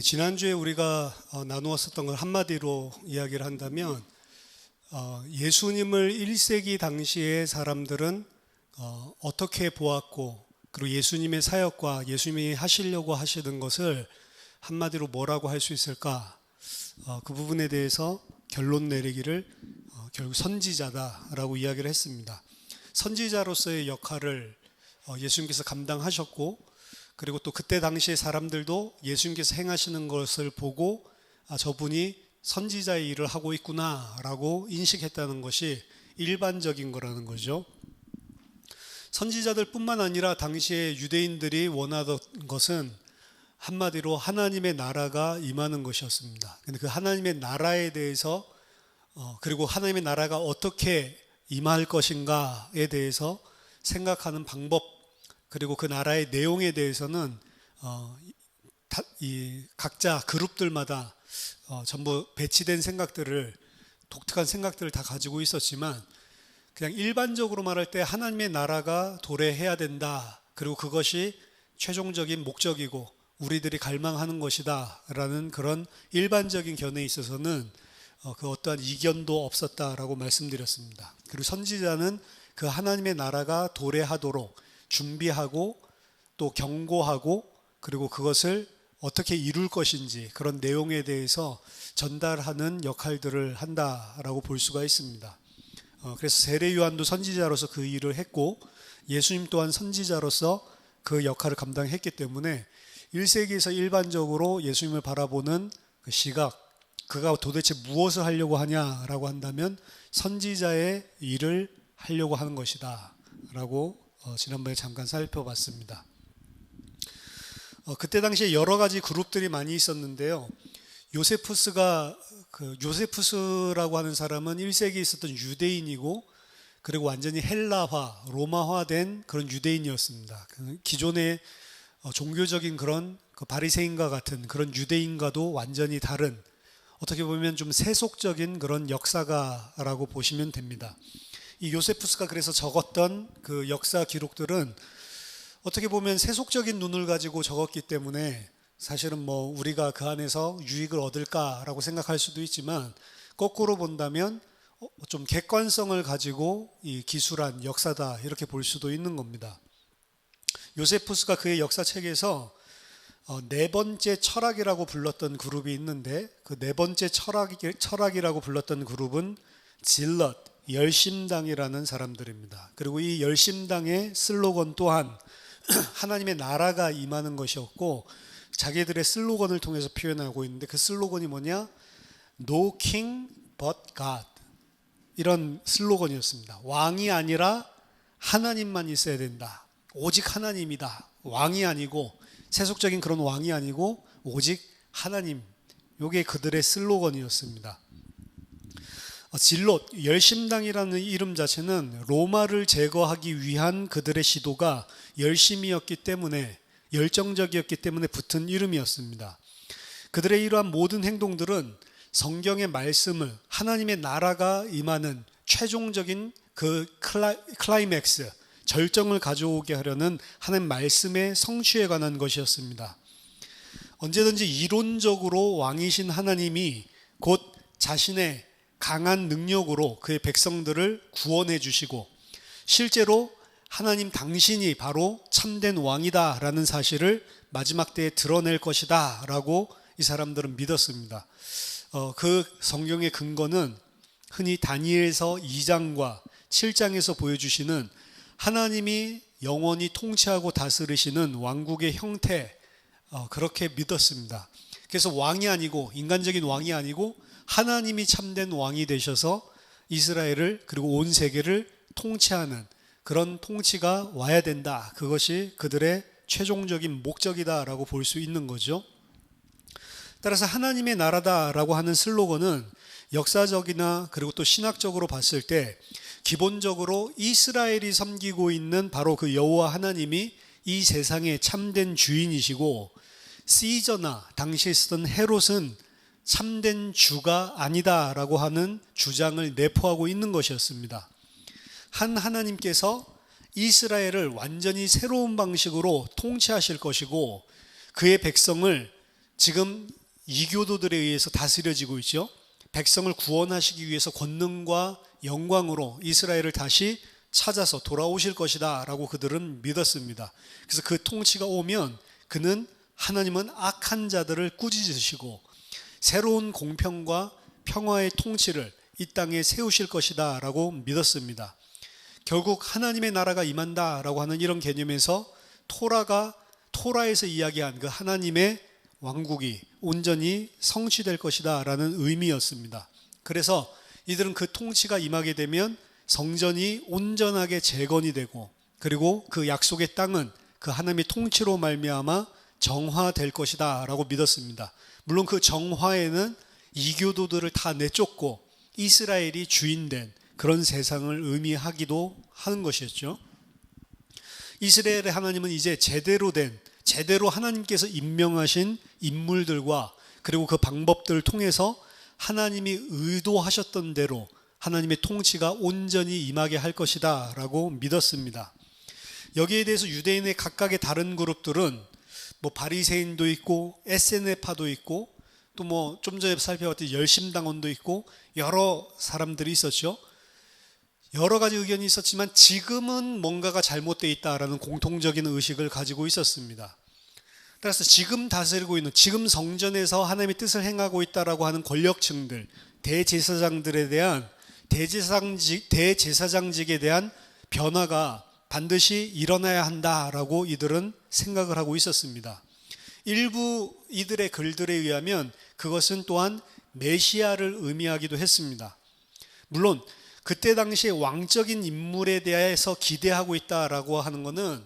지난주에 우리가 나누었었던 걸 한마디로 이야기를 한다면 예수님을 1세기 당시의 사람들은 어떻게 보았고, 그리고 예수님의 사역과 예수님이 하시려고 하시는 것을 한마디로 뭐라고 할 수 있을까? 그 부분에 대해서 결론 내리기를 결국 선지자다라고 이야기를 했습니다. 선지자로서의 역할을 예수님께서 감당하셨고, 그리고 또 그때 당시의 사람들도 예수님께서 행하시는 것을 보고 저분이 선지자의 일을 하고 있구나라고 인식했다는 것이 일반적인 거라는 거죠. 선지자들 뿐만 아니라 당시에 유대인들이 원하던 것은 한마디로 하나님의 나라가 임하는 것이었습니다. 근데 그 하나님의 나라에 대해서 그리고 하나님의 나라가 어떻게 임할 것인가에 대해서 생각하는 방법, 그리고 그 나라의 내용에 대해서는 이 각자 그룹들마다 전부 배치된 생각들을, 독특한 생각들을 다 가지고 있었지만, 그냥 일반적으로 말할 때 하나님의 나라가 도래해야 된다, 그리고 그것이 최종적인 목적이고 우리들이 갈망하는 것이다 라는 그런 일반적인 견해에 있어서는 그 어떠한 이견도 없었다라고 말씀드렸습니다. 그리고 선지자는 그 하나님의 나라가 도래하도록 준비하고 또 경고하고, 그리고 그것을 어떻게 이룰 것인지 그런 내용에 대해서 전달하는 역할들을 한다라고 볼 수가 있습니다. 그래서 세례 요한도 선지자로서 그 일을 했고, 예수님 또한 선지자로서 그 역할을 감당했기 때문에 1세기에서 일반적으로 예수님을 바라보는 그 시각, 그가 도대체 무엇을 하려고 하냐라고 한다면 선지자의 일을 하려고 하는 것이다 라고 지난번에 잠깐 살펴봤습니다. 그때 당시에 여러 가지 그룹들이 많이 있었는데요. 요세푸스라고 하는 사람은 1세기에 있었던 유대인이고, 그리고 완전히 헬라화, 로마화된 그런 유대인이었습니다. 기존의 종교적인 그런 바리새인과 같은 그런 유대인과도 완전히 다른, 어떻게 보면 좀 세속적인 그런 역사가라고 보시면 됩니다. 이 요세푸스가 그래서 적었던 그 역사 기록들은 어떻게 보면 세속적인 눈을 가지고 적었기 때문에 사실은 우리가 그 안에서 유익을 얻을까라고 생각할 수도 있지만, 거꾸로 본다면 좀 객관성을 가지고 이 기술한 역사다, 이렇게 볼 수도 있는 겁니다. 요세푸스가 그의 역사책에서 네 번째 철학이라고 불렀던 그룹이 있는데, 그 네 번째 철학이라고 불렀던 그룹은 질럿, 열심당이라는 사람들입니다. 그리고 이 열심당의 슬로건 또한 하나님의 나라가 임하는 것이었고, 자기들의 슬로건을 통해서 표현하고 있는데, 그 슬로건이 뭐냐? No king but God, 이런 슬로건이었습니다. 왕이 아니라 하나님만 있어야 된다. 오직 하나님이다. 왕이 아니고, 세속적인 그런 왕이 아니고 오직 하나님. 이게 그들의 슬로건이었습니다. 질롯, 열심당이라는 이름 자체는 로마를 제거하기 위한 그들의 시도가 열심이었기 때문에, 열정적이었기 때문에 붙은 이름이었습니다. 그들의 이러한 모든 행동들은 성경의 말씀을, 하나님의 나라가 임하는 최종적인 그 클라이맥스, 절정을 가져오게 하려는 하나님 말씀의 성취에 관한 것이었습니다. 언제든지 이론적으로 왕이신 하나님이 곧 자신의 강한 능력으로 그의 백성들을 구원해 주시고, 실제로 하나님 당신이 바로 참된 왕이다 라는 사실을 마지막 때에 드러낼 것이다 라고 이 사람들은 믿었습니다. 그 성경의 근거는 흔히 다니엘서 2장과 7장에서 보여주시는 하나님이 영원히 통치하고 다스리시는 왕국의 형태, 그렇게 믿었습니다. 그래서 왕이 아니고, 인간적인 왕이 아니고 하나님이 참된 왕이 되셔서 이스라엘을, 그리고 온 세계를 통치하는 그런 통치가 와야 된다. 그것이 그들의 최종적인 목적이다라고 볼 수 있는 거죠. 따라서 하나님의 나라다라고 하는 슬로건은 역사적이나 그리고 또 신학적으로 봤을 때 기본적으로 이스라엘이 섬기고 있는 바로 그 여호와 하나님이 이 세상의 참된 주인이시고, 시저나 당시에 쓰던 헤롯은 참된 주가 아니다라고 하는 주장을 내포하고 있는 것이었습니다. 한 하나님께서 이스라엘을 완전히 새로운 방식으로 통치하실 것이고, 그의 백성을 지금 이교도들에 의해서 다스려지고 있죠. 백성을 구원하시기 위해서 권능과 영광으로 이스라엘을 다시 찾아서 돌아오실 것이다 라고 그들은 믿었습니다. 그래서 그 통치가 오면 하나님은 악한 자들을 꾸짖으시고 새로운 공평과 평화의 통치를 이 땅에 세우실 것이다 라고 믿었습니다. 결국 하나님의 나라가 임한다 라고 하는 이런 개념에서 토라에서 이야기한 그 하나님의 왕국이 온전히 성취될 것이다 라는 의미였습니다. 그래서 이들은 그 통치가 임하게 되면 성전이 온전하게 재건이 되고, 그리고 그 약속의 땅은 그 하나님의 통치로 말미암아 정화될 것이다 라고 믿었습니다. 물론 그 정화에는 이교도들을 다 내쫓고 이스라엘이 주인된 그런 세상을 의미하기도 하는 것이었죠. 이스라엘의 하나님은 이제 제대로 하나님께서 임명하신 인물들과 그리고 그 방법들을 통해서 하나님이 의도하셨던 대로 하나님의 통치가 온전히 임하게 할 것이다 라고 믿었습니다. 여기에 대해서 유대인의 각각의 다른 그룹들은 바리새인도 있고 에세네파도 있고 또 좀 전에 살펴봤던 열심당원도 있고 여러 사람들이 있었죠. 여러 가지 의견이 있었지만 지금은 뭔가가 잘못되어 있다라는 공통적인 의식을 가지고 있었습니다. 따라서 지금 다스리고 있는, 지금 성전에서 하나님의 뜻을 행하고 있다라고 하는 권력층들, 대제사장들에 대한 대제사장직에 대한 변화가 반드시 일어나야 한다라고 이들은 생각을 하고 있었습니다. 일부 이들의 글들에 의하면 그것은 또한 메시아를 의미하기도 했습니다. 물론 그때 당시에 왕적인 인물에 대해서 기대하고 있다라고 하는 것은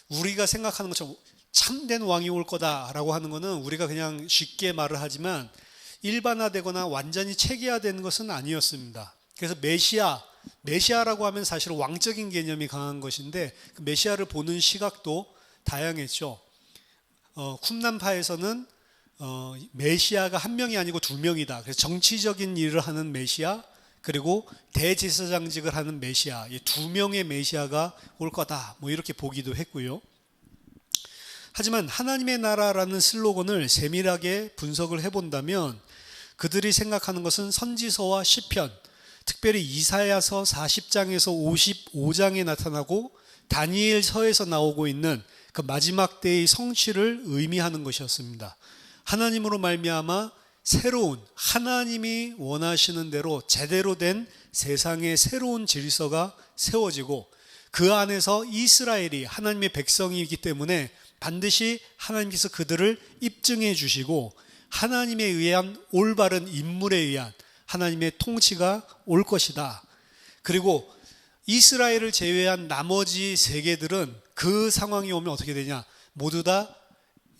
우리가 생각하는 것처럼 참된 왕이 올 거다라고 하는 것은 우리가 그냥 쉽게 말을 하지만 일반화되거나 완전히 체계화된 것은 아니었습니다. 그래서 메시아라고 하면 사실 왕적인 개념이 강한 것인데 그 메시아를 보는 시각도 다양했죠. 쿰란파에서는 메시아가 한 명이 아니고 두 명이다. 그래서 정치적인 일을 하는 메시아, 그리고 대제사장직을 하는 메시아, 이 두 명의 메시아가 올 거다 이렇게 보기도 했고요. 하지만 하나님의 나라라는 슬로건을 세밀하게 분석을 해본다면 그들이 생각하는 것은 선지서와 시편, 특별히 이사야서 40장에서 55장에 나타나고 다니엘서에서 나오고 있는 그 마지막 때의 성취를 의미하는 것이었습니다. 하나님으로 말미암아 새로운, 하나님이 원하시는 대로 제대로 된 세상의 새로운 질서가 세워지고 그 안에서 이스라엘이 하나님의 백성이기 때문에 반드시 하나님께서 그들을 입증해 주시고 하나님에 의한 올바른 인물에 의한 하나님의 통치가 올 것이다. 그리고 이스라엘을 제외한 나머지 세계들은 그 상황이 오면 어떻게 되냐? 모두 다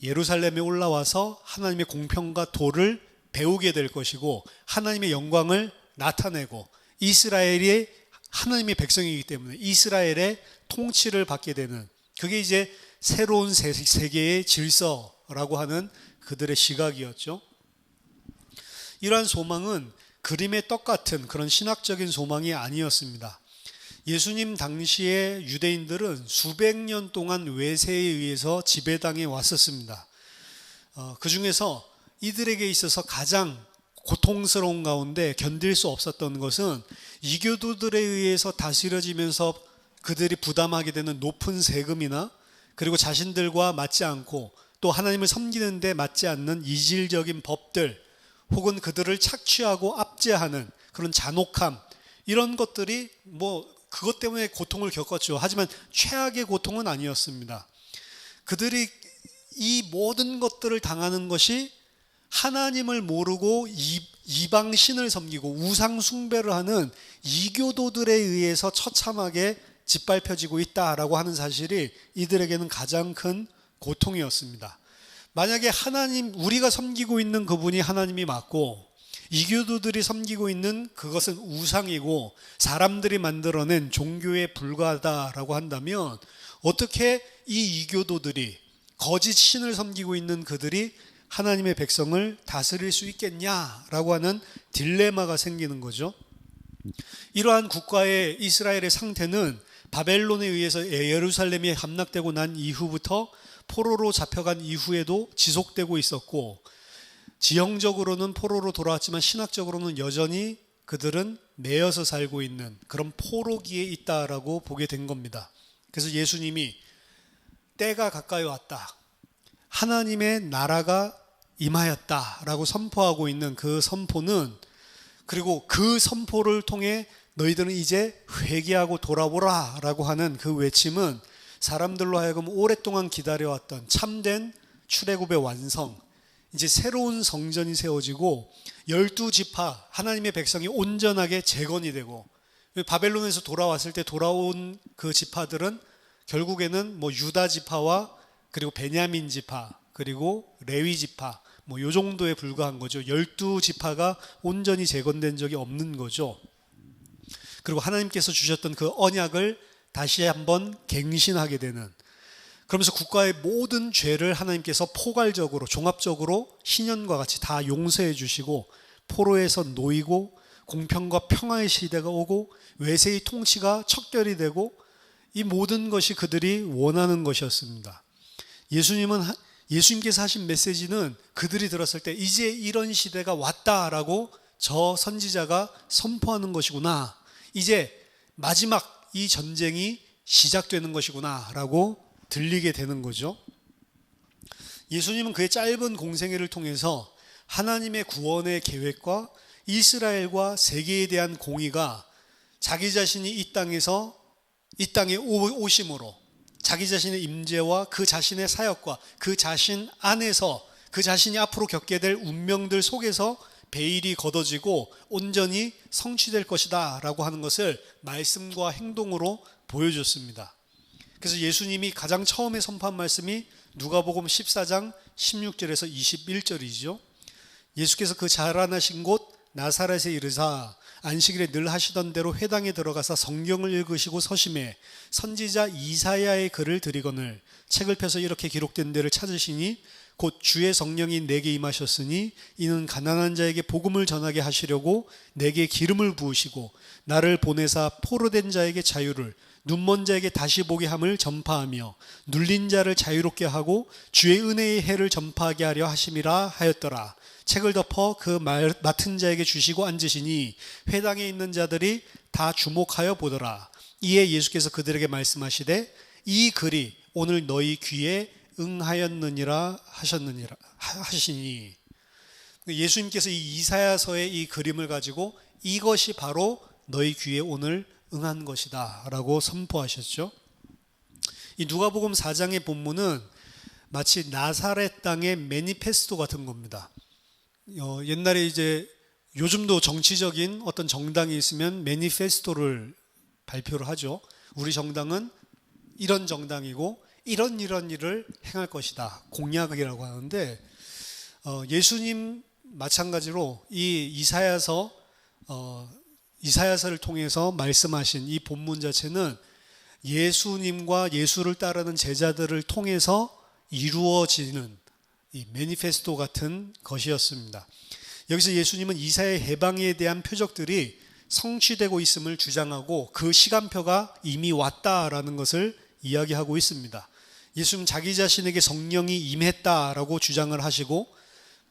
예루살렘에 올라와서 하나님의 공평과 도를 배우게 될 것이고 하나님의 영광을 나타내고 이스라엘이 하나님의 백성이기 때문에 이스라엘의 통치를 받게 되는, 그게 이제 새로운 세계의 질서라고 하는 그들의 시각이었죠. 이러한 소망은 그림의 떡 같은 그런 신학적인 소망이 아니었습니다. 예수님 당시의 유대인들은 수백 년 동안 외세에 의해서 지배당해 왔었습니다. 그 중에서 이들에게 있어서 가장 고통스러운 가운데 견딜 수 없었던 것은 이교도들에 의해서 다스려지면서 그들이 부담하게 되는 높은 세금이나 그리고 자신들과 맞지 않고 또 하나님을 섬기는 데 맞지 않는 이질적인 법들 혹은 그들을 착취하고 압제하는 그런 잔혹함, 이런 것들이 그것 때문에 고통을 겪었죠. 하지만 최악의 고통은 아니었습니다. 그들이 이 모든 것들을 당하는 것이 하나님을 모르고 이방신을 섬기고 우상 숭배를 하는 이교도들에 의해서 처참하게 짓밟혀지고 있다라고 하는 사실이 이들에게는 가장 큰 고통이었습니다. 만약에 우리가 섬기고 있는 그분이 하나님이 맞고 이교도들이 섬기고 있는 그것은 우상이고 사람들이 만들어낸 종교에 불과하다라고 한다면 어떻게 이 이교도들이 거짓 신을 섬기고 있는 그들이 하나님의 백성을 다스릴 수 있겠냐라고 하는 딜레마가 생기는 거죠. 이러한 국가의 이스라엘의 상태는 바벨론에 의해서 예루살렘이 함락되고 난 이후부터 포로로 잡혀간 이후에도 지속되고 있었고, 지형적으로는 포로로 돌아왔지만 신학적으로는 여전히 그들은 매여서 살고 있는 그런 포로기에 있다라고 보게 된 겁니다. 그래서 예수님이 때가 가까이 왔다, 하나님의 나라가 임하였다라고 선포하고 있는 그 선포는, 그리고 그 선포를 통해 너희들은 이제 회개하고 돌아오라 라고 하는 그 외침은 사람들로 하여금 오랫동안 기다려왔던 참된 출애굽의 완성, 이제 새로운 성전이 세워지고 12지파 하나님의 백성이 온전하게 재건이 되고, 바벨론에서 돌아왔을 때 돌아온 그 지파들은 결국에는 유다 지파와 그리고 베냐민 지파 그리고 레위 지파 요 정도에 불과한 거죠. 12지파가 온전히 재건된 적이 없는 거죠. 그리고 하나님께서 주셨던 그 언약을 다시 한번 갱신하게 되는, 그러면서 국가의 모든 죄를 하나님께서 포괄적으로 종합적으로 신년과 같이 다 용서해 주시고, 포로에서 놓이고 공평과 평화의 시대가 오고 외세의 통치가 척결이 되고, 이 모든 것이 그들이 원하는 것이었습니다. 예수님께서 하신 메시지는 그들이 들었을 때 이제 이런 시대가 왔다라고 저 선지자가 선포하는 것이구나, 이제 마지막 이 전쟁이 시작되는 것이구나 라고 들리게 되는 거죠. 예수님은 그의 짧은 공생애를 통해서 하나님의 구원의 계획과 이스라엘과 세계에 대한 공의가 자기 자신이 이 땅에 오심으로 자기 자신의 임재와 그 자신의 사역과 그 자신 안에서 그 자신이 앞으로 겪게 될 운명들 속에서 베일이 걷어지고 온전히 성취될 것이다 라고 하는 것을 말씀과 행동으로 보여줬습니다. 그래서 예수님이 가장 처음에 선포한 말씀이 누가복음 14장 16절에서 21절이죠. 예수께서 그 자라나신 곳 나사렛에 이르사 안식일에 늘 하시던 대로 회당에 들어가서 성경을 읽으시고 서심해 선지자 이사야의 글을 들이거늘 책을 펴서 이렇게 기록된 데를 찾으시니 곧 주의 성령이 내게 임하셨으니 이는 가난한 자에게 복음을 전하게 하시려고 내게 기름을 부으시고 나를 보내사 포로된 자에게 자유를, 눈먼 자에게 다시 보게 함을 전파하며 눌린 자를 자유롭게 하고 주의 은혜의 해를 전파하게 하려 하심이라 하였더라. 책을 덮어 그 맡은 자에게 주시고 앉으시니 회당에 있는 자들이 다 주목하여 보더라. 이에 예수께서 그들에게 말씀하시되 이 글이 오늘 너희 귀에 응하였느니라 하시니, 예수님께서 이 이사야서의 이 그림을 가지고 이것이 바로 너희 귀에 오늘 응한 것이다 라고 선포하셨죠. 이 누가복음 4장의 본문은 마치 나사렛 땅의 매니페스토 같은 겁니다. 옛날에 이제 요즘도 정치적인 어떤 정당이 있으면 매니페스토를 발표를 하죠. 우리 정당은 이런 정당이고 이런 일을 행할 것이다, 공약이라고 하는데, 예수님 마찬가지로 이 이사야서를 통해서 말씀하신 이 본문 자체는 예수님과 예수를 따르는 제자들을 통해서 이루어지는 이 매니페스토 같은 것이었습니다. 여기서 예수님은 이사야의 해방에 대한 표적들이 성취되고 있음을 주장하고 그 시간표가 이미 왔다라는 것을 이야기하고 있습니다. 예수님은 자기 자신에게 성령이 임했다라고 주장을 하시고,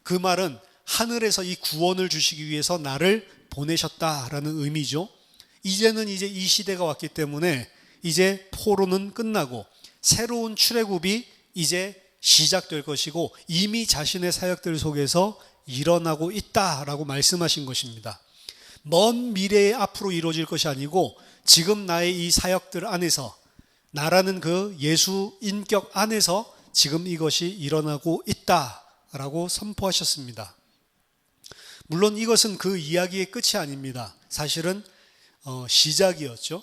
그 말은 하늘에서 이 구원을 주시기 위해서 나를 보내셨다라는 의미죠. 이제는 이 시대가 왔기 때문에 이제 포로는 끝나고 새로운 출애굽이 이제 시작될 것이고 이미 자신의 사역들 속에서 일어나고 있다라고 말씀하신 것입니다. 먼 미래에 앞으로 이루어질 것이 아니고 지금 나의 이 사역들 안에서, 나라는 그 예수 인격 안에서 지금 이것이 일어나고 있다라고 선포하셨습니다. 물론 이것은 그 이야기의 끝이 아닙니다. 사실은 시작이었죠.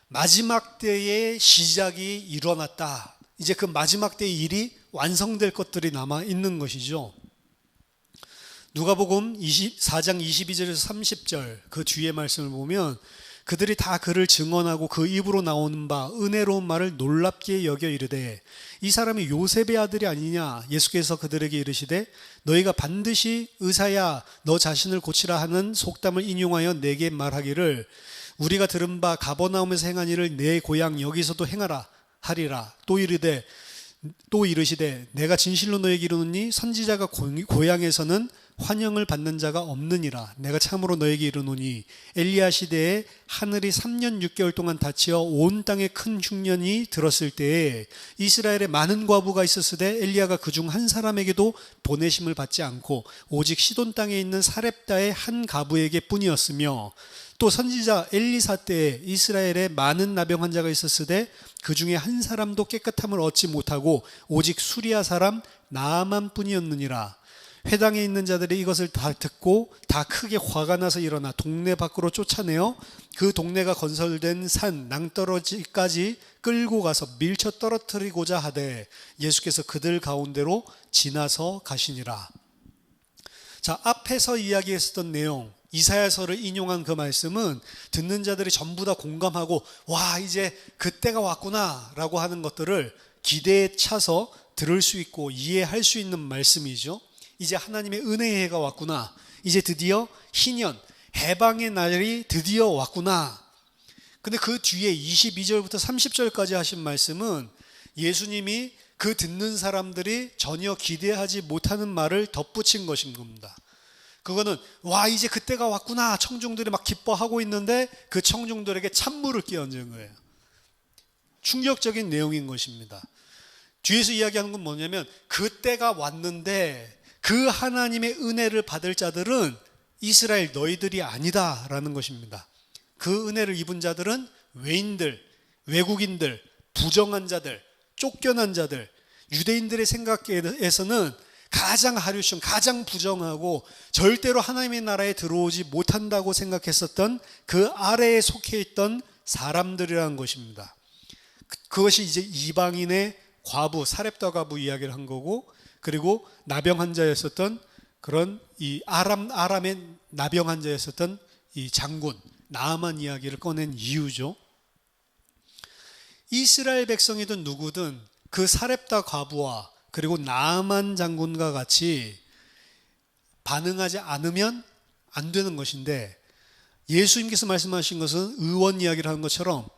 마지막 때의 시작이 일어났다. 이제 그 마지막 때의 일이 완성될 것들이 남아 있는 것이죠. 누가복음 4장 22절에서 30절 그 뒤에 말씀을 보면 그들이 다 그를 증언하고 그 입으로 나오는 바 은혜로운 말을 놀랍게 여겨 이르되 이 사람이 요셉의 아들이 아니냐. 예수께서 그들에게 이르시되 너희가 반드시 의사야 너 자신을 고치라 하는 속담을 인용하여 내게 말하기를 우리가 들은 바 가버나움에서 행한 일을 내 고향 여기서도 행하라 하리라. 또 이르되 또 이르시되 내가 진실로 너에게 이르노니 선지자가 고향에서는 환영을 받는 자가 없느니라. 내가 참으로 너에게 이르노니 엘리야 시대에 하늘이 3년 6개월 동안 닫히어 온 땅에 큰 흉년이 들었을 때에 이스라엘에 많은 과부가 있었으되 엘리야가 그중 한 사람에게도 보내심을 받지 않고 오직 시돈 땅에 있는 사렙다의 한 가부에게 뿐이었으며, 또 선지자 엘리사 때에 이스라엘에 많은 나병 환자가 있었으되 그 중에 한 사람도 깨끗함을 얻지 못하고 오직 수리아 사람 나아만 뿐이었느니라. 회당에 있는 자들이 이것을 다 듣고 다 크게 화가 나서 일어나 동네 밖으로 쫓아내어 그 동네가 건설된 산 낭떠러지까지 끌고 가서 밀쳐 떨어뜨리고자 하되 예수께서 그들 가운데로 지나서 가시니라. 자, 앞에서 이야기했었던 내용, 이사야서를 인용한 그 말씀은 듣는 자들이 전부 다 공감하고 와, 이제 그때가 왔구나 라고 하는 것들을 기대에 차서 들을 수 있고 이해할 수 있는 말씀이죠. 이제 하나님의 은혜의 해가 왔구나, 이제 드디어 희년 해방의 날이 드디어 왔구나. 근데 그 뒤에 22절부터 30절까지 하신 말씀은 예수님이 그 듣는 사람들이 전혀 기대하지 못하는 말을 덧붙인 것인 겁니다. 그거는 와, 이제 그때가 왔구나, 청중들이 막 기뻐하고 있는데 그 청중들에게 찬물을 끼얹은 거예요. 충격적인 내용인 것입니다. 뒤에서 이야기하는 건 뭐냐면 그때가 왔는데 그 하나님의 은혜를 받을 자들은 이스라엘 너희들이 아니다 라는 것입니다. 그 은혜를 입은 자들은 외인들, 외국인들, 부정한 자들, 쫓겨난 자들, 유대인들의 생각에서는 가장 하류션, 가장 부정하고 절대로 하나님의 나라에 들어오지 못한다고 생각했었던 그 아래에 속해 있던 사람들이라는 것입니다. 그것이 이제 이방인의 과부, 사렙다 과부 이야기를 한 거고, 그리고 나병 환자였었던 그런 이 아람의 나병 환자였었던 이 장군 나아만 이야기를 꺼낸 이유죠. 이스라엘 백성이든 누구든 그 사렙다 과부와 그리고 나아만 장군과 같이 반응하지 않으면 안 되는 것인데, 예수님께서 말씀하신 것은 의원 이야기를 하는 것처럼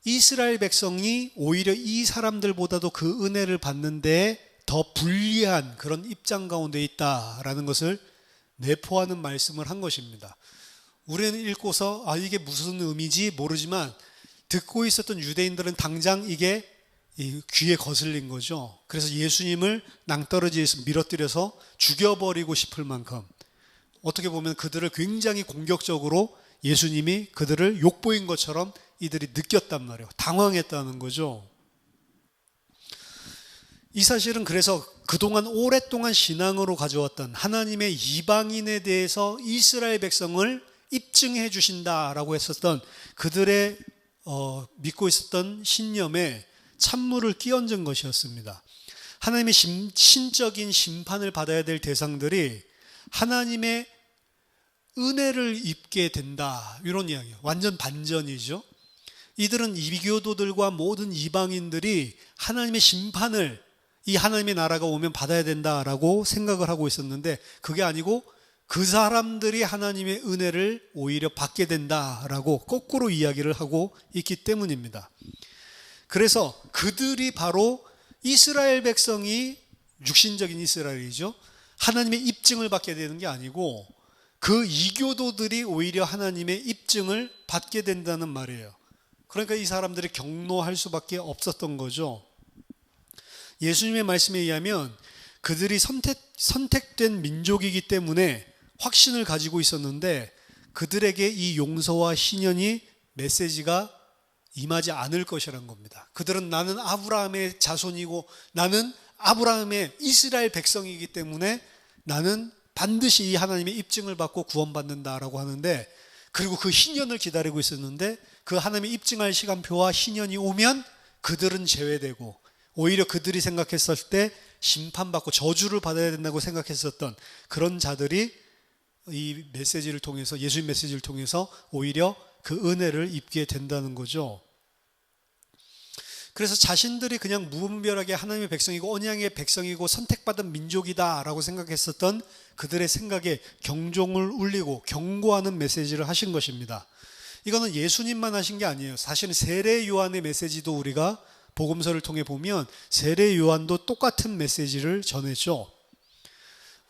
이스라엘 백성이 오히려 이 사람들보다도 그 은혜를 받는데 더 불리한 그런 입장 가운데 있다라는 것을 내포하는 말씀을 한 것입니다. 우리는 읽고서 이게 무슨 의미인지 모르지만 듣고 있었던 유대인들은 당장 이게 귀에 거슬린 거죠. 그래서 예수님을 낭떠러지에서 밀어뜨려서 죽여버리고 싶을 만큼, 어떻게 보면 그들을 굉장히 공격적으로 예수님이 그들을 욕보인 것처럼 이들이 느꼈단 말이에요. 당황했다는 거죠. 이 사실은 그래서 그동안 오랫동안 신앙으로 가져왔던 하나님의 이방인에 대해서 이스라엘 백성을 입증해 주신다라고 했었던 그들의 믿고 있었던 신념에 찬물을 끼얹은 것이었습니다. 하나님의 신적인 심판을 받아야 될 대상들이 하나님의 은혜를 입게 된다, 이런 이야기예요. 완전 반전이죠. 이들은 이교도들과 모든 이방인들이 하나님의 심판을 이 하나님의 나라가 오면 받아야 된다라고 생각을 하고 있었는데, 그게 아니고 그 사람들이 하나님의 은혜를 오히려 받게 된다라고 거꾸로 이야기를 하고 있기 때문입니다. 그래서 그들이 바로 이스라엘 백성이 육신적인 이스라엘이죠. 하나님의 입증을 받게 되는 게 아니고 그 이교도들이 오히려 하나님의 입증을 받게 된다는 말이에요. 그러니까 이 사람들이 경노할 수밖에 없었던 거죠. 예수님의 말씀에 의하면 그들이 선택된 민족이기 때문에 확신을 가지고 있었는데, 그들에게 이 용서와 희년이 메시지가 임하지 않을 것이라는 겁니다. 그들은 나는 아브라함의 자손이고 나는 아브라함의 이스라엘 백성이기 때문에 나는 반드시 이 하나님의 입증을 받고 구원받는다라고 하는데, 그리고 그 희년을 기다리고 있었는데 그 하나님의 입증할 시간표와 희년이 오면 그들은 제외되고, 오히려 그들이 생각했을 때 심판받고 저주를 받아야 된다고 생각했었던 그런 자들이 이 메시지를 통해서, 예수님 메시지를 통해서 오히려 그 은혜를 입게 된다는 거죠. 그래서 자신들이 그냥 무분별하게 하나님의 백성이고 언약의 백성이고 선택받은 민족이다라고 생각했었던 그들의 생각에 경종을 울리고 경고하는 메시지를 하신 것입니다. 이거는 예수님만 하신 게 아니에요. 사실은 세례 요한의 메시지도 우리가 복음서를 통해 보면 세례 요한도 똑같은 메시지를 전했죠.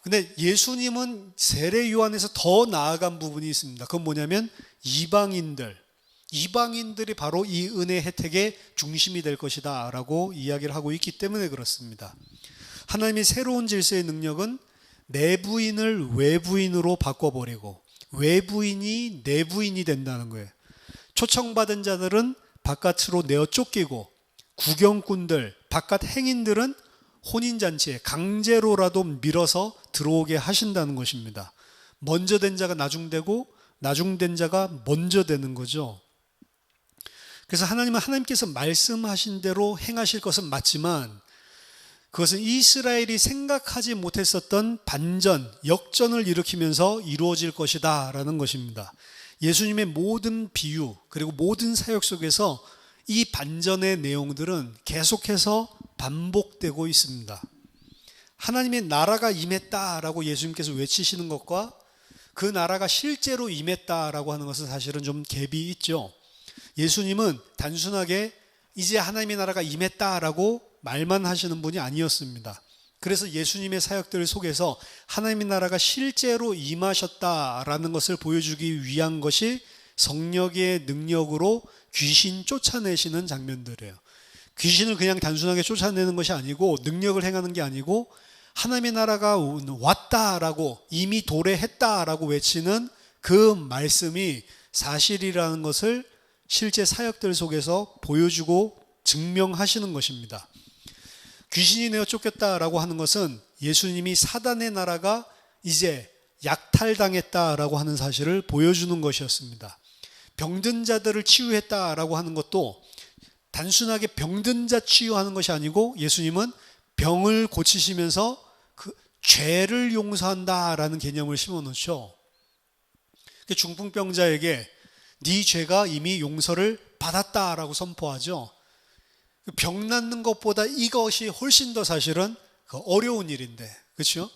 근데 예수님은 세례 요한에서 더 나아간 부분이 있습니다. 그건 뭐냐면 이방인들이 바로 이 은혜 혜택의 중심이 될 것이다 라고 이야기를 하고 있기 때문에 그렇습니다. 하나님의 새로운 질서의 능력은 내부인을 외부인으로 바꿔버리고 외부인이 내부인이 된다는 거예요. 초청받은 자들은 바깥으로 내어 쫓기고 구경꾼들, 바깥 행인들은 혼인잔치에 강제로라도 밀어서 들어오게 하신다는 것입니다. 먼저 된 자가 나중되고 나중된 자가 먼저 되는 거죠. 그래서 하나님은 하나님께서 말씀하신 대로 행하실 것은 맞지만 그것은 이스라엘이 생각하지 못했었던 반전, 역전을 일으키면서 이루어질 것이다 라는 것입니다. 예수님의 모든 비유 그리고 모든 사역 속에서 이 반전의 내용들은 계속해서 반복되고 있습니다. 하나님의 나라가 임했다라고 예수님께서 외치시는 것과 그 나라가 실제로 임했다라고 하는 것은 사실은 좀 갭이 있죠. 예수님은 단순하게 이제 하나님의 나라가 임했다라고 말만 하시는 분이 아니었습니다. 그래서 예수님의 사역들 속에서 하나님의 나라가 실제로 임하셨다라는 것을 보여주기 위한 것이 성령의 능력으로 귀신 쫓아내시는 장면들이에요. 귀신을 그냥 단순하게 쫓아내는 것이 아니고 능력을 행하는 게 아니고 하나님의 나라가 왔다라고 이미 도래했다라고 외치는 그 말씀이 사실이라는 것을 실제 사역들 속에서 보여주고 증명하시는 것입니다. 귀신이 내어 쫓겼다라고 하는 것은 예수님이 사단의 나라가 이제 약탈당했다라고 하는 사실을 보여주는 것이었습니다. 병든 자들을 치유했다라고 하는 것도 단순하게 병든 자 치유하는 것이 아니고 예수님은 병을 고치시면서 그 죄를 용서한다라는 개념을 심어놓죠. 중풍병자에게 네 죄가 이미 용서를 받았다라고 선포하죠. 병 낫는 것보다 이것이 훨씬 더 사실은 어려운 일인데, 그렇죠?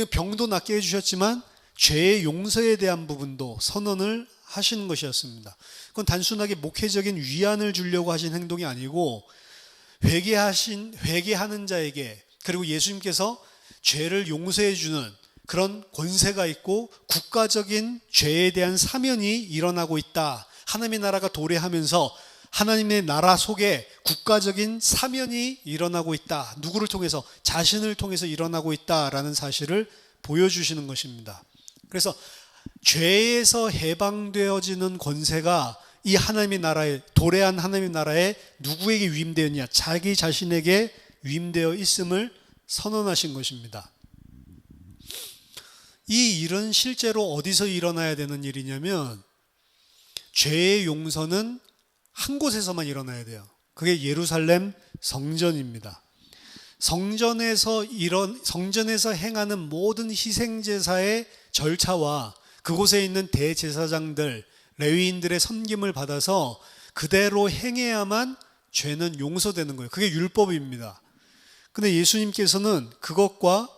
병도 낫게 해주셨지만 죄의 용서에 대한 부분도 선언을 하시는 것이었습니다. 그건 단순하게 목회적인 위안을 주려고 하신 행동이 아니고 회개하는 자에게 그리고 예수님께서 죄를 용서해 주는 그런 권세가 있고 국가적인 죄에 대한 사면이 일어나고 있다. 하나님의 나라가 도래하면서 하나님의 나라 속에 국가적인 사면이 일어나고 있다. 누구를 통해서? 자신을 통해서 일어나고 있다라는 사실을 보여주시는 것입니다. 그래서 죄에서 해방되어지는 권세가 이 하나님의 나라에 도래한 하나님의 나라에 누구에게 위임되었냐? 자기 자신에게 위임되어 있음을 선언하신 것입니다. 이 일은 실제로 어디서 일어나야 되는 일이냐면 죄의 용서는 한 곳에서만 일어나야 돼요. 그게 예루살렘 성전입니다. 성전에서 행하는 모든 희생제사의 절차와 그곳에 있는 대제사장들, 레위인들의 섬김을 받아서 그대로 행해야만 죄는 용서되는 거예요. 그게 율법입니다. 근데 예수님께서는 그것과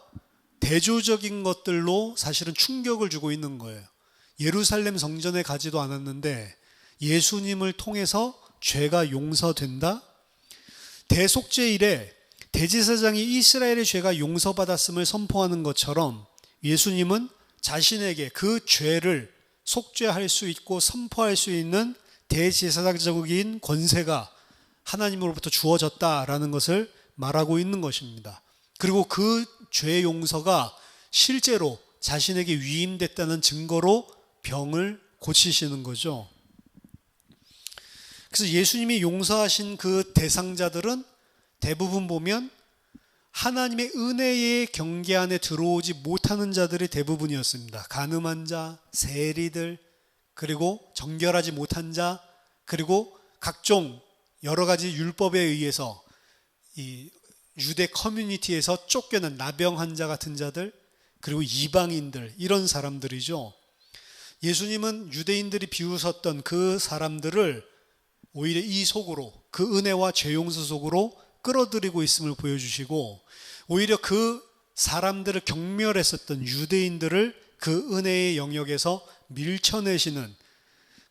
대조적인 것들로 사실은 충격을 주고 있는 거예요. 예루살렘 성전에 가지도 않았는데 예수님을 통해서 죄가 용서된다? 대속죄 이래 대제사장이 이스라엘의 죄가 용서받았음을 선포하는 것처럼 예수님은 자신에게 그 죄를 속죄할 수 있고 선포할 수 있는 대제사장적인 권세가 하나님으로부터 주어졌다라는 것을 말하고 있는 것입니다. 그리고 그 죄 용서가 실제로 자신에게 위임됐다는 증거로 병을 고치시는 거죠. 그래서 예수님이 용서하신 그 대상자들은 대부분 보면 하나님의 은혜의 경계 안에 들어오지 못하는 자들이 대부분이었습니다. 가늠한 자, 세리들, 그리고 정결하지 못한 자, 그리고 각종 여러 가지 율법에 의해서 이 유대 커뮤니티에서 쫓겨난 나병 환자 같은 자들, 그리고 이방인들, 이런 사람들이죠. 예수님은 유대인들이 비웃었던 그 사람들을 오히려 이 속으로, 그 은혜와 죄 용서 속으로 끌어들이고 있음을 보여주시고, 오히려 그 사람들을 경멸했었던 유대인들을 그 은혜의 영역에서 밀쳐내시는,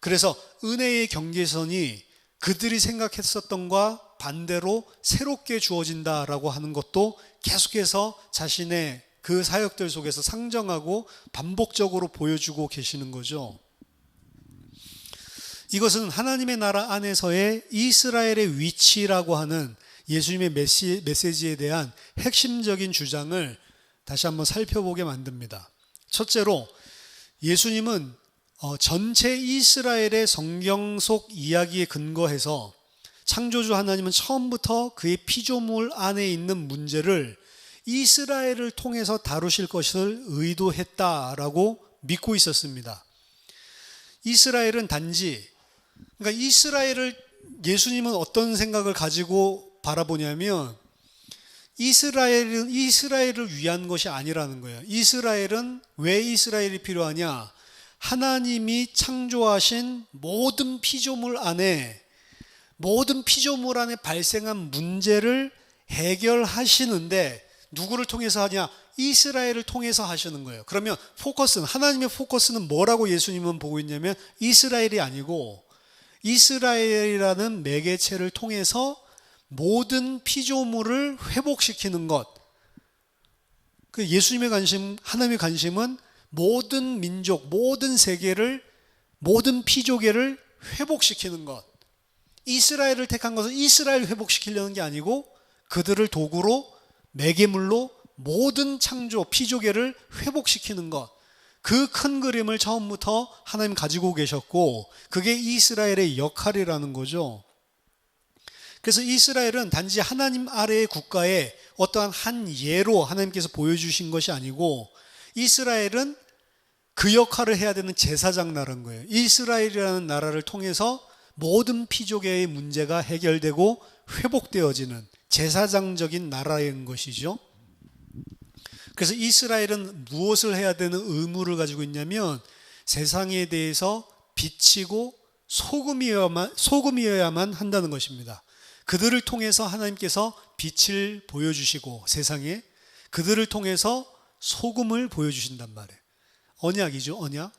그래서 은혜의 경계선이 그들이 생각했었던과 반대로 새롭게 주어진다라고 하는 것도 계속해서 자신의 그 사역들 속에서 상정하고 반복적으로 보여주고 계시는 거죠. 이것은 하나님의 나라 안에서의 이스라엘의 위치라고 하는 예수님의 메시지에 대한 핵심적인 주장을 다시 한번 살펴보게 만듭니다. 첫째로 예수님은 전체 이스라엘의 성경 속 이야기에 근거해서 창조주 하나님은 처음부터 그의 피조물 안에 있는 문제를 이스라엘을 통해서 다루실 것을 의도했다라고 믿고 있었습니다. 이스라엘은 단지, 그러니까 이스라엘을 예수님은 어떤 생각을 가지고 바라보냐면 이스라엘을 위한 것이 아니라는 거예요. 이스라엘은 왜 이스라엘이 필요하냐? 하나님이 창조하신 모든 피조물 안에 발생한 문제를 해결하시는데 누구를 통해서 하냐? 이스라엘을 통해서 하시는 거예요. 그러면 하나님의 포커스는 뭐라고 예수님은 보고 있냐면 이스라엘이 아니고 이스라엘이라는 매개체를 통해서 모든 피조물을 회복시키는 것. 그 예수님의 관심, 하나님의 관심은 모든 민족, 모든 세계를, 모든 피조계를 회복시키는 것. 이스라엘을 택한 것은 이스라엘을 회복시키려는 게 아니고 그들을 도구로, 매개물로 모든 창조, 피조계를 회복시키는 것. 그 큰 그림을 처음부터 하나님 가지고 계셨고 그게 이스라엘의 역할이라는 거죠. 그래서 이스라엘은 단지 하나님 아래의 국가의 어떠한 한 예로 하나님께서 보여주신 것이 아니고 이스라엘은 그 역할을 해야 되는 제사장 나라인 거예요. 이스라엘이라는 나라를 통해서 모든 피조계의 문제가 해결되고 회복되어지는 제사장적인 나라인 것이죠. 그래서 이스라엘은 무엇을 해야 되는 의무를 가지고 있냐면 세상에 대해서 비치고 소금이어야만 한다는 것입니다. 그들을 통해서 하나님께서 빛을 보여주시고 세상에 그들을 통해서 소금을 보여주신단 말이에요. 언약이죠, 언약.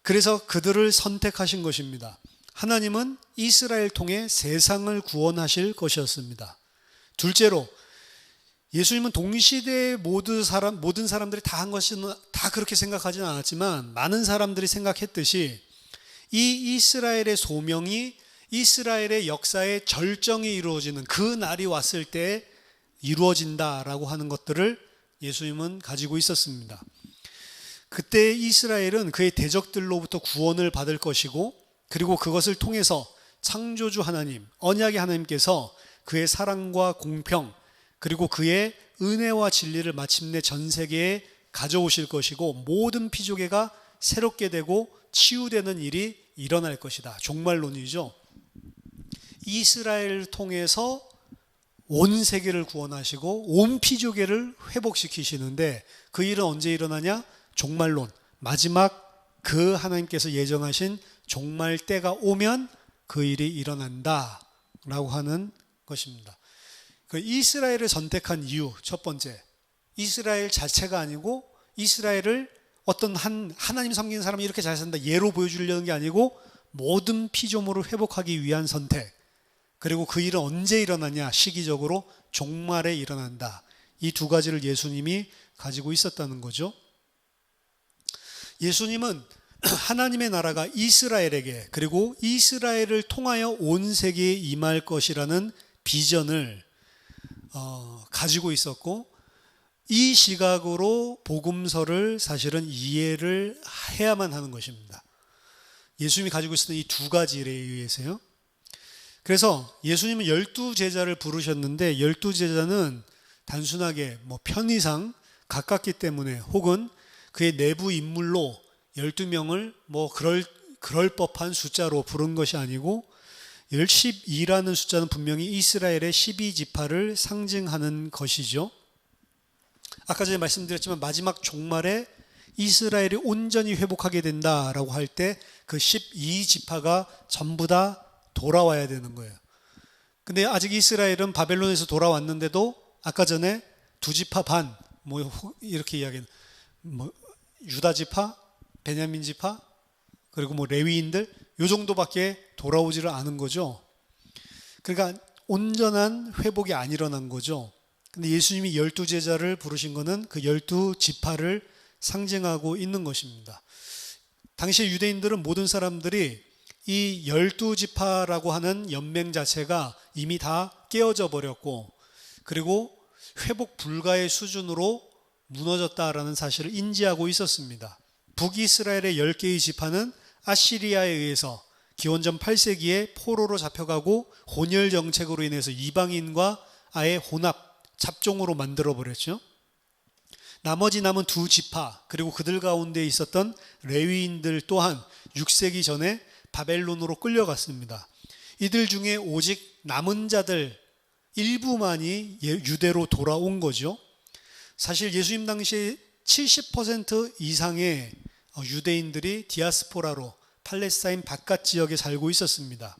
그래서 그들을 선택하신 것입니다. 하나님은 이스라엘 통해 세상을 구원하실 것이었습니다. 둘째로 예수님은 동시대의 모든 사람들이 다 한 것은 다 그렇게 생각하지는 않았지만 많은 사람들이 생각했듯이 이 이스라엘의 소명이 이스라엘의 역사의 절정이 이루어지는 그 날이 왔을 때 이루어진다라고 하는 것들을 예수님은 가지고 있었습니다. 그때 이스라엘은 그의 대적들로부터 구원을 받을 것이고 그리고 그것을 통해서 창조주 하나님, 언약의 하나님께서 그의 사랑과 공평 그리고 그의 은혜와 진리를 마침내 전 세계에 가져오실 것이고 모든 피조계가 새롭게 되고 치유되는 일이 일어날 것이다. 종말론이죠. 이스라엘을 통해서 온 세계를 구원하시고 온 피조계를 회복시키시는데 그 일은 언제 일어나냐? 종말론. 마지막 그 하나님께서 예정하신 종말 때가 오면 그 일이 일어난다 라고 하는 것입니다. 그 이스라엘을 선택한 이유 첫 번째, 이스라엘 자체가 아니고 이스라엘을 어떤 하나님 섬기는 사람이 이렇게 잘 산다 예로 보여주려는 게 아니고 모든 피조물을 회복하기 위한 선택. 그리고 그 일은 언제 일어나냐? 시기적으로 종말에 일어난다. 이 두 가지를 예수님이 가지고 있었다는 거죠. 예수님은 하나님의 나라가 이스라엘에게 그리고 이스라엘을 통하여 온 세계에 임할 것이라는 비전을 가지고 있었고 이 시각으로 복음서를 사실은 이해를 해야만 하는 것입니다. 예수님이 가지고 있었던 이 두 가지 일에 의해서요. 그래서 예수님은 12제자를 부르셨는데 12제자는 단순하게 편의상 가깝기 때문에 혹은 그의 내부 인물로 12명을 그럴 법한 숫자로 부른 것이 아니고 12라는 숫자는 분명히 이스라엘의 12지파를 상징하는 것이죠. 아까 전에 말씀드렸지만 마지막 종말에 이스라엘이 온전히 회복하게 된다라고 할 때 그 12지파가 전부 다 돌아와야 되는 거예요. 근데 아직 이스라엘은 바벨론에서 돌아왔는데도 아까 전에 2지파 반 이렇게 이야기는 유다 지파, 베냐민 지파 그리고 레위인들 요 정도밖에 돌아오지를 않은 거죠. 그러니까 온전한 회복이 안 일어난 거죠. 근데 예수님이 12제자를 부르신 것은 그 12지파를 상징하고 있는 것입니다. 당시 유대인들은 모든 사람들이 이 12지파라고 하는 연맹 자체가 이미 다 깨어져 버렸고, 그리고 회복 불가의 수준으로 무너졌다라는 사실을 인지하고 있었습니다. 북이스라엘의 10개의 지파는 아시리아에 의해서 기원전 8세기에 포로로 잡혀가고 혼혈 정책으로 인해서 이방인과 아예 혼합, 잡종으로 만들어버렸죠. 나머지 남은 2지파, 그리고 그들 가운데 있었던 레위인들 또한 6세기 전에 바벨론으로 끌려갔습니다. 이들 중에 오직 남은 자들 일부만이 유대로 돌아온 거죠. 사실 예수님 당시에 70% 이상의 유대인들이 디아스포라로 팔레스타인 바깥 지역에 살고 있었습니다.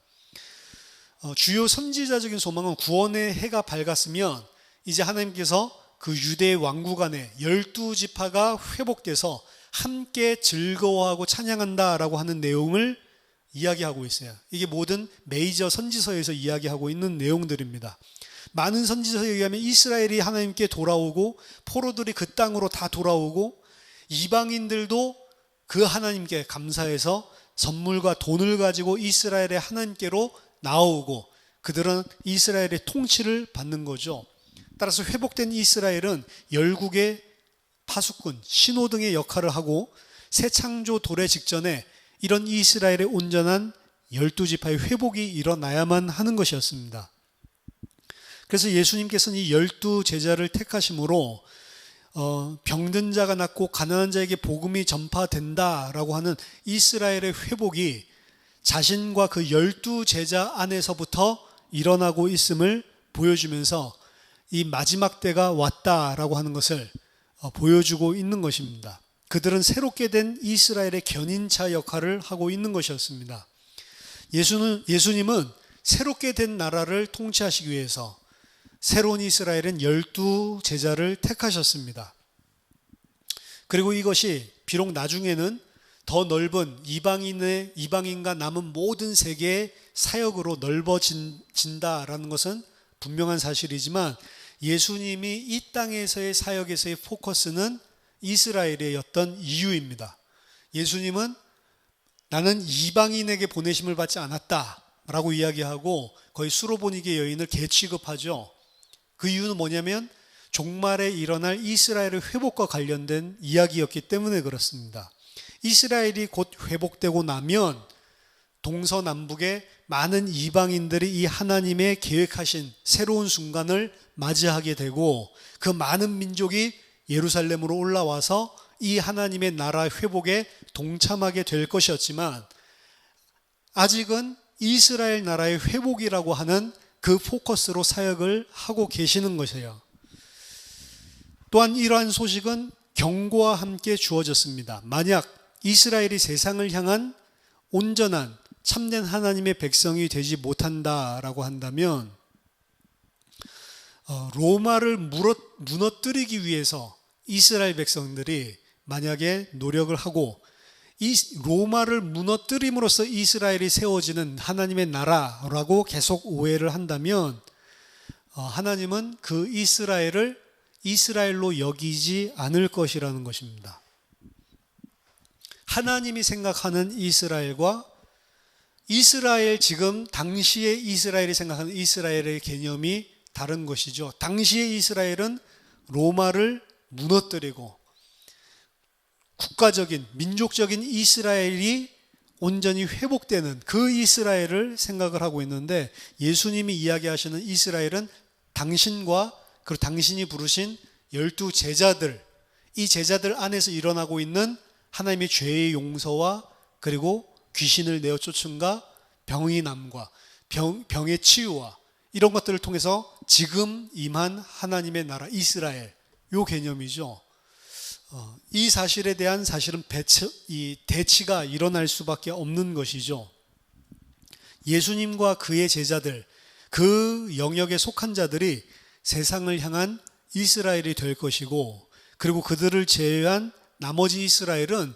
주요 선지자적인 소망은 구원의 해가 밝았으면 이제 하나님께서 그 유대 왕국 안에 12지파가 회복돼서 함께 즐거워하고 찬양한다라고 하는 내용을 이야기하고 있어요. 이게 모든 메이저 선지서에서 이야기하고 있는 내용들입니다. 많은 선지서에 의하면 이스라엘이 하나님께 돌아오고 포로들이 그 땅으로 다 돌아오고 이방인들도 그 하나님께 감사해서 선물과 돈을 가지고 이스라엘의 하나님께로 나오고 그들은 이스라엘의 통치를 받는 거죠. 따라서 회복된 이스라엘은 열국의 파수꾼, 신호등의 역할을 하고 새 창조 도래 직전에 이런 이스라엘의 온전한 12지파의 회복이 일어나야만 하는 것이었습니다. 그래서 예수님께서는 이 12제자를 택하심으로 병든 자가 낫고 가난한 자에게 복음이 전파된다라고 하는 이스라엘의 회복이 자신과 그 12제자 안에서부터 일어나고 있음을 보여주면서 이 마지막 때가 왔다라고 하는 것을 보여주고 있는 것입니다. 그들은 새롭게 된 이스라엘의 견인차 역할을 하고 있는 것이었습니다. 예수님은 새롭게 된 나라를 통치하시기 위해서 새로운 이스라엘은 12제자를 택하셨습니다. 그리고 이것이 비록 나중에는 더 넓은 이방인과 남은 모든 세계의 사역으로 넓어진다라는 것은 분명한 사실이지만 예수님이 이 땅에서의 사역에서의 포커스는 이스라엘이었던 이유입니다. 예수님은 나는 이방인에게 보내심을 받지 않았다라고 이야기하고 거의 수로보니게 여인을 개취급하죠. 그 이유는 뭐냐면 종말에 일어날 이스라엘의 회복과 관련된 이야기였기 때문에 그렇습니다. 이스라엘이 곧 회복되고 나면 동서남북의 많은 이방인들이 이 하나님의 계획하신 새로운 순간을 맞이하게 되고 그 많은 민족이 예루살렘으로 올라와서 이 하나님의 나라 회복에 동참하게 될 것이었지만 아직은 이스라엘 나라의 회복이라고 하는 그 포커스로 사역을 하고 계시는 것이에요. 또한 이러한 소식은 경고와 함께 주어졌습니다. 만약 이스라엘이 세상을 향한 온전한 참된 하나님의 백성이 되지 못한다라고 한다면 로마를 무너뜨리기 위해서 이스라엘 백성들이 만약에 노력을 하고 이 로마를 무너뜨림으로써 이스라엘이 세워지는 하나님의 나라라고 계속 오해를 한다면 하나님은 그 이스라엘을 이스라엘로 여기지 않을 것이라는 것입니다. 하나님이 생각하는 이스라엘과 이스라엘 지금 당시에 이스라엘이 생각하는 이스라엘의 개념이 다른 것이죠. 당시의 이스라엘은 로마를 무너뜨리고 국가적인 민족적인 이스라엘이 온전히 회복되는 그 이스라엘을 생각을 하고 있는데 예수님이 이야기하시는 이스라엘은 당신과 그리고 당신이 부르신 12제자들 이 제자들 안에서 일어나고 있는 하나님의 죄의 용서와 그리고 귀신을 내어 쫓음과 병이 남과 병의 치유와 이런 것들을 통해서 지금 임한 하나님의 나라 이스라엘 요 개념이죠. 이 사실에 대한 사실은 대치가 일어날 수밖에 없는 것이죠. 예수님과 그의 제자들 그 영역에 속한 자들이 세상을 향한 이스라엘이 될 것이고 그리고 그들을 제외한 나머지 이스라엘은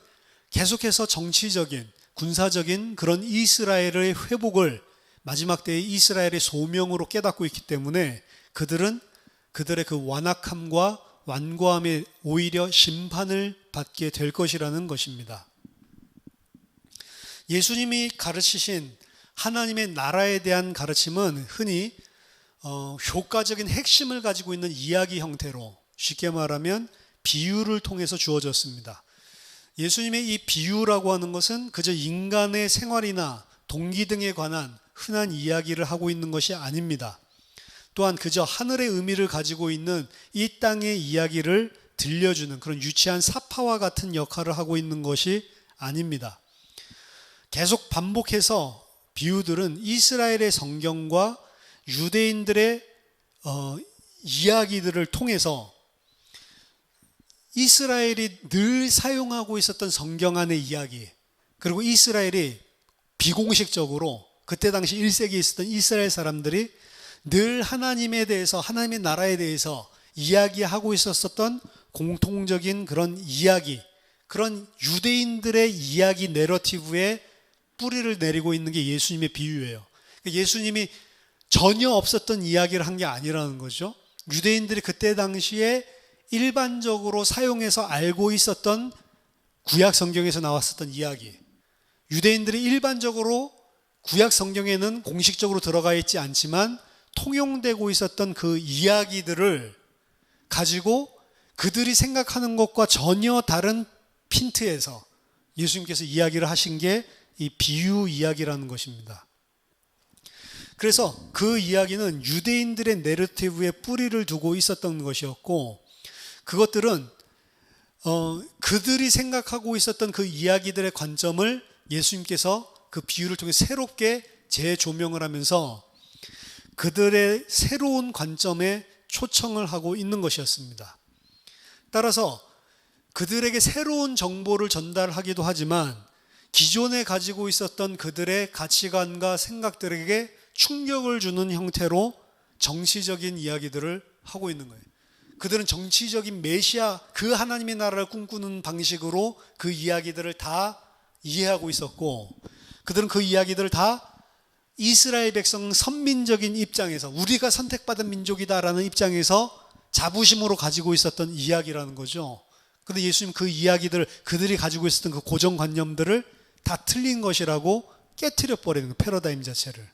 계속해서 정치적인 군사적인 그런 이스라엘의 회복을 마지막 때의 이스라엘의 소명으로 깨닫고 있기 때문에 그들은 그들의 그 완악함과 완고함에 오히려 심판을 받게 될 것이라는 것입니다. 예수님이 가르치신 하나님의 나라에 대한 가르침은 흔히 효과적인 핵심을 가지고 있는 이야기 형태로, 쉽게 말하면 비유를 통해서 주어졌습니다. 예수님의 이 비유라고 하는 것은 그저 인간의 생활이나 동기 등에 관한 흔한 이야기를 하고 있는 것이 아닙니다. 또한 그저 하늘의 의미를 가지고 있는 이 땅의 이야기를 들려주는 그런 유치한 사파와 같은 역할을 하고 있는 것이 아닙니다. 계속 반복해서 비유들은 이스라엘의 성경과 유대인들의 이야기들을 통해서 이스라엘이 늘 사용하고 있었던 성경 안의 이야기, 그리고 이스라엘이 비공식적으로 그때 당시 1세기에 있었던 이스라엘 사람들이 늘 하나님에 대해서, 하나님의 나라에 대해서 이야기하고 있었던 공통적인 그런 이야기, 그런 유대인들의 이야기 내러티브에 뿌리를 내리고 있는 게 예수님의 비유예요. 예수님이 전혀 없었던 이야기를 한 게 아니라는 거죠. 유대인들이 그때 당시에 일반적으로 사용해서 알고 있었던 구약 성경에서 나왔었던 이야기, 유대인들이 일반적으로 구약 성경에는 공식적으로 들어가 있지 않지만 통용되고 있었던 그 이야기들을 가지고 그들이 생각하는 것과 전혀 다른 핀트에서 예수님께서 이야기를 하신 게 이 비유 이야기라는 것입니다. 그래서 그 이야기는 유대인들의 내러티브에 뿌리를 두고 있었던 것이었고, 그것들은 그들이 생각하고 있었던 그 이야기들의 관점을 예수님께서 그 비유를 통해 새롭게 재조명을 하면서 그들의 새로운 관점에 초청을 하고 있는 것이었습니다. 따라서 그들에게 새로운 정보를 전달하기도 하지만 기존에 가지고 있었던 그들의 가치관과 생각들에게 충격을 주는 형태로 정치적인 이야기들을 하고 있는 거예요. 그들은 정치적인 메시아, 그 하나님의 나라를 꿈꾸는 방식으로 그 이야기들을 다 이해하고 있었고, 그들은 그 이야기들을 다 이스라엘 백성 선민적인 입장에서, 우리가 선택받은 민족이다라는 입장에서 자부심으로 가지고 있었던 이야기라는 거죠. 그런데 예수님 그 이야기들, 그들이 가지고 있었던 그 고정관념들을 다 틀린 것이라고 깨트려 버리는 거예요. 패러다임 자체를.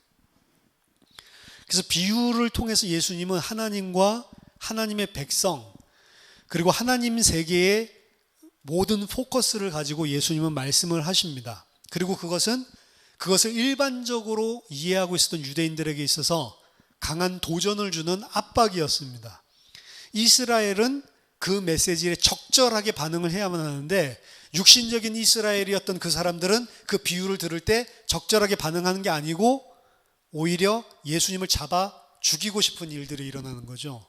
그래서 비유를 통해서 예수님은 하나님과 하나님의 백성, 그리고 하나님 세계의 모든 포커스를 가지고 예수님은 말씀을 하십니다. 그리고 그것을 일반적으로 이해하고 있었던 유대인들에게 있어서 강한 도전을 주는 압박이었습니다. 이스라엘은 그 메시지에 적절하게 반응을 해야만 하는데, 육신적인 이스라엘이었던 그 사람들은 그 비유를 들을 때 적절하게 반응하는 게 아니고 오히려 예수님을 잡아 죽이고 싶은 일들이 일어나는 거죠.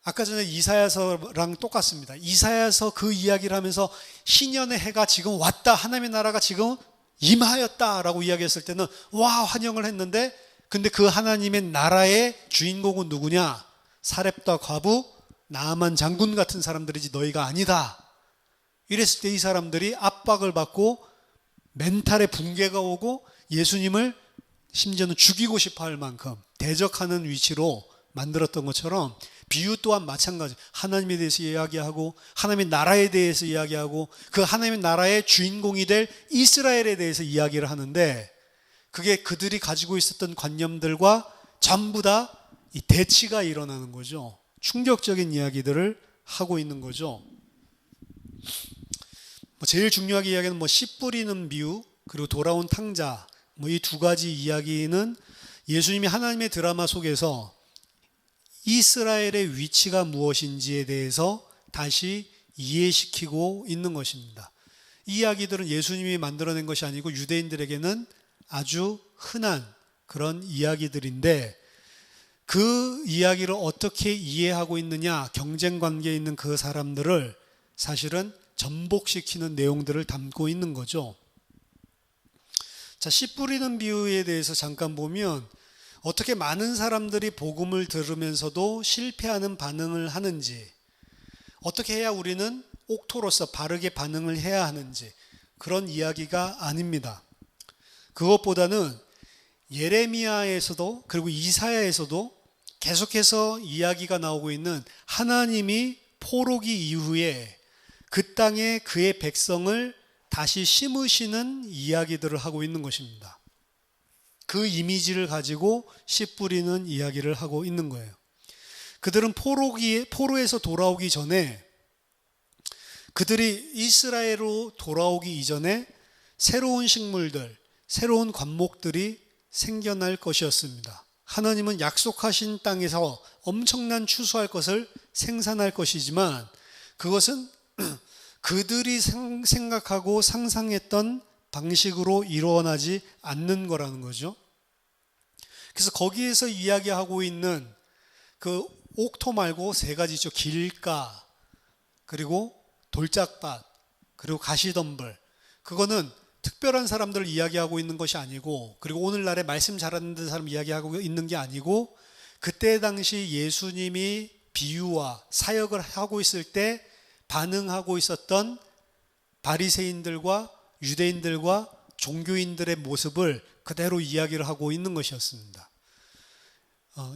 아까 전에 이사야서랑 똑같습니다. 이사야서 그 이야기를 하면서 희년의 해가 지금 왔다, 하나님의 나라가 지금 임하였다라고 이야기했을 때는 와, 환영을 했는데, 근데 그 하나님의 나라의 주인공은 누구냐? 사렙과 과부, 나아만 장군 같은 사람들이지 너희가 아니다. 이랬을 때 이 사람들이 압박을 받고 멘탈에 붕괴가 오고 예수님을 심지어는 죽이고 싶어 할 만큼 대적하는 위치로 만들었던 것처럼, 비유 또한 마찬가지. 하나님에 대해서 이야기하고 하나님의 나라에 대해서 이야기하고 그 하나님의 나라의 주인공이 될 이스라엘에 대해서 이야기를 하는데, 그게 그들이 가지고 있었던 관념들과 전부 다 이 대치가 일어나는 거죠. 충격적인 이야기들을 하고 있는 거죠. 제일 중요하게 이야기하는 씨 뿌리는 비유, 그리고 돌아온 탕자, 이 두 가지 이야기는 예수님이 하나님의 드라마 속에서 이스라엘의 위치가 무엇인지에 대해서 다시 이해시키고 있는 것입니다. 이 이야기들은 예수님이 만들어낸 것이 아니고 유대인들에게는 아주 흔한 그런 이야기들인데, 그 이야기를 어떻게 이해하고 있느냐, 경쟁 관계에 있는 그 사람들을 사실은 전복시키는 내용들을 담고 있는 거죠. 자, 씨 뿌리는 비유에 대해서 잠깐 보면 어떻게 많은 사람들이 복음을 들으면서도 실패하는 반응을 하는지, 어떻게 해야 우리는 옥토로서 바르게 반응을 해야 하는지, 그런 이야기가 아닙니다. 그것보다는 예레미야에서도 그리고 이사야에서도 계속해서 이야기가 나오고 있는 하나님이 포로기 이후에 그 땅에 그의 백성을 다시 심으시는 이야기들을 하고 있는 것입니다. 그 이미지를 가지고 씨 뿌리는 이야기를 하고 있는 거예요. 그들은 포로에서 돌아오기 전에, 그들이 이스라엘로 돌아오기 이전에 새로운 식물들, 새로운 관목들이 생겨날 것이었습니다. 하나님은 약속하신 땅에서 엄청난 추수할 것을 생산할 것이지만 그것은 그들이 생각하고 상상했던 방식으로 일어나지 않는 거라는 거죠. 그래서 거기에서 이야기하고 있는 그 옥토 말고 세 가지죠. 길가, 그리고 돌짝밭, 그리고 가시덤불. 그거는 특별한 사람들을 이야기하고 있는 것이 아니고, 그리고 오늘날에 말씀 잘하는 사람 이야기하고 있는 게 아니고, 그때 당시 예수님이 비유와 사역을 하고 있을 때 반응하고 있었던 바리새인들과 유대인들과 종교인들의 모습을 그대로 이야기를 하고 있는 것이었습니다.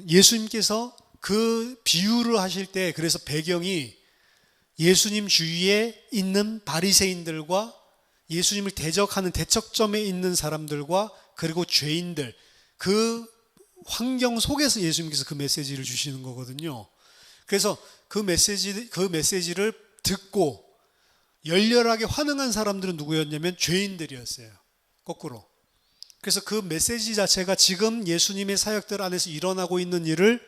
예수님께서 그 비유를 하실 때, 그래서 배경이 예수님 주위에 있는 바리새인들과 예수님을 대적하는 대척점에 있는 사람들과 그리고 죄인들, 그 환경 속에서 예수님께서 그 메시지를 주시는 거거든요. 그래서 그 메시지를 듣고 열렬하게 환응한 사람들은 누구였냐면 죄인들이었어요. 거꾸로. 그래서 그 메시지 자체가 지금 예수님의 사역들 안에서 일어나고 있는 일을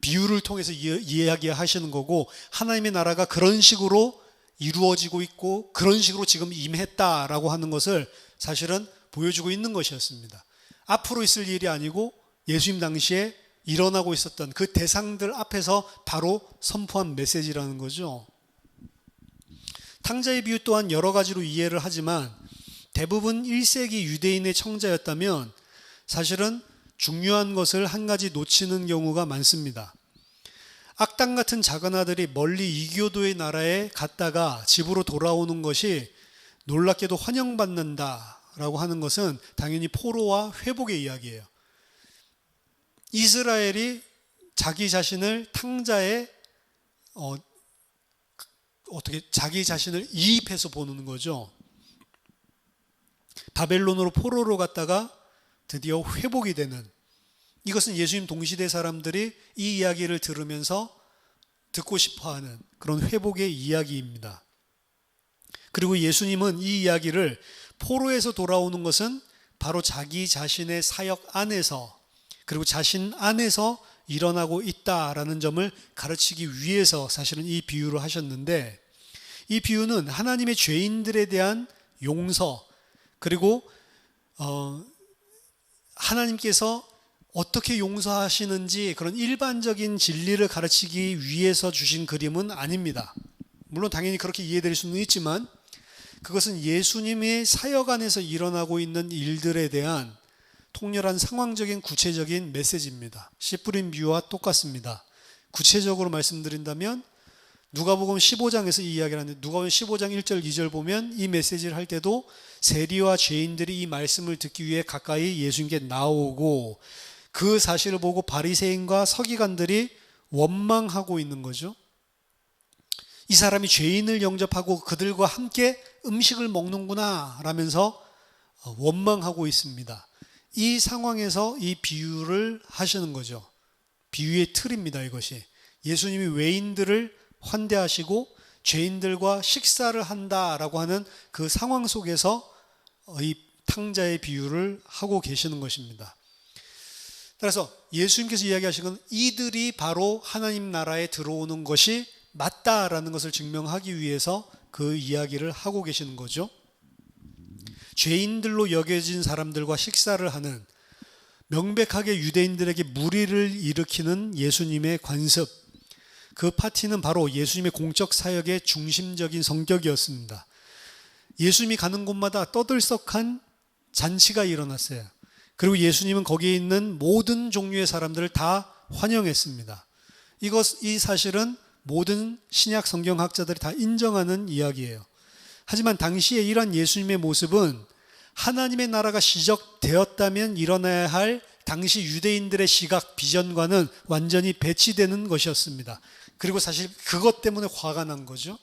비유를 통해서 이야기하시는 거고, 하나님의 나라가 그런 식으로 이루어지고 있고 그런 식으로 지금 임했다라고 하는 것을 사실은 보여주고 있는 것이었습니다. 앞으로 있을 일이 아니고 예수님 당시에 일어나고 있었던 그 대상들 앞에서 바로 선포한 메시지라는 거죠. 탕자의 비유 또한 여러 가지로 이해를 하지만 대부분 1세기 유대인의 청자였다면 사실은 중요한 것을 한 가지 놓치는 경우가 많습니다. 악당 같은 작은 아들이 멀리 이교도의 나라에 갔다가 집으로 돌아오는 것이 놀랍게도 환영받는다라고 하는 것은 당연히 포로와 회복의 이야기예요. 이스라엘이 자기 자신을 탕자에 자기 자신을 이입해서 보는 거죠. 바벨론으로 포로로 갔다가 드디어 회복이 되는, 이것은 예수님 동시대 사람들이 이 이야기를 들으면서 듣고 싶어하는 그런 회복의 이야기입니다. 그리고 예수님은 이 이야기를 포로에서 돌아오는 것은 바로 자기 자신의 사역 안에서, 그리고 자신 안에서 일어나고 있다라는 점을 가르치기 위해서 사실은 이 비유를 하셨는데, 이 비유는 하나님의 죄인들에 대한 용서, 그리고 하나님께서 어떻게 용서하시는지 그런 일반적인 진리를 가르치기 위해서 주신 그림은 아닙니다. 물론 당연히 그렇게 이해될 수는 있지만 그것은 예수님의 사역 안에서 일어나고 있는 일들에 대한 통렬한 상황적인 구체적인 메시지입니다. 씨 뿌린 비유와 똑같습니다. 구체적으로 말씀드린다면 누가복음 15장에서 이 이야기를 하는데, 누가복음 15장 1절 2절 보면 이 메시지를 할 때도 세리와 죄인들이 이 말씀을 듣기 위해 가까이 예수님께 나오고 그 사실을 보고 바리새인과 서기관들이 원망하고 있는 거죠. 이 사람이 죄인을 영접하고 그들과 함께 음식을 먹는구나 라면서 원망하고 있습니다. 이 상황에서 이 비유를 하시는 거죠. 비유의 틀입니다. 이것이 예수님이 외인들을 환대하시고 죄인들과 식사를 한다라고 하는 그 상황 속에서 이 탕자의 비유를 하고 계시는 것입니다. 따라서 예수님께서 이야기하신 건 이들이 바로 하나님 나라에 들어오는 것이 맞다라는 것을 증명하기 위해서 그 이야기를 하고 계시는 거죠. 죄인들로 여겨진 사람들과 식사를 하는, 명백하게 유대인들에게 무리를 일으키는 예수님의 관습, 그 파티는 바로 예수님의 공적 사역의 중심적인 성격이었습니다. 예수님이 가는 곳마다 떠들썩한 잔치가 일어났어요. 그리고 예수님은 거기에 있는 모든 종류의 사람들을 다 환영했습니다. 이 사실은 모든 신약 성경학자들이 다 인정하는 이야기예요. 하지만 당시에 이러한 예수님의 모습은 하나님의 나라가 시작되었다면 일어나야 할 당시 유대인들의 시각, 비전과는 완전히 배치되는 것이었습니다. 그리고 사실 그것 때문에 화가 난 거죠.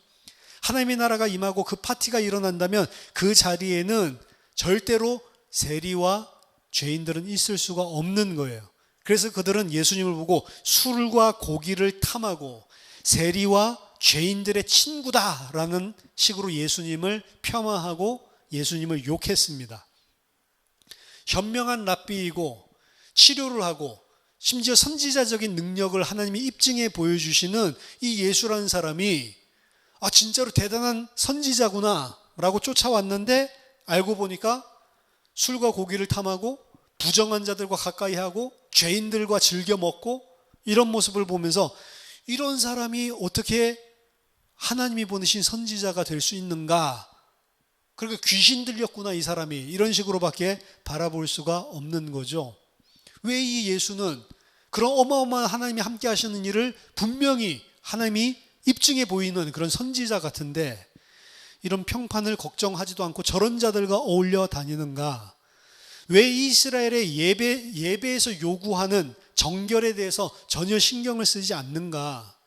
하나님의 나라가 임하고 그 파티가 일어난다면 그 자리에는 절대로 세리와 죄인들은 있을 수가 없는 거예요. 그래서 그들은 예수님을 보고 술과 고기를 탐하고 세리와 죄인들의 친구다라는 식으로 예수님을 폄하하고 예수님을 욕했습니다. 현명한 랍비이고 치료를 하고 심지어 선지자적인 능력을 하나님이 입증해 보여주시는 이 예수라는 사람이 진짜로 대단한 선지자구나 라고 쫓아왔는데 알고 보니까 술과 고기를 탐하고 부정한 자들과 가까이 하고 죄인들과 즐겨 먹고 이런 모습을 보면서 이런 사람이 어떻게 하나님이 보내신 선지자가 될 수 있는가? 그러니까 귀신 들렸구나 이 사람이, 이런 식으로밖에 바라볼 수가 없는 거죠. 왜 이 예수는 그런 어마어마한 하나님이 함께 하시는 일을 분명히 하나님이 입증해 보이는 그런 선지자 같은데 이런 평판을 걱정하지도 않고 저런 자들과 어울려 다니는가? 왜 이스라엘의 예배에서 요구하는 정결에 대해서 전혀 신경을 쓰지 않는가?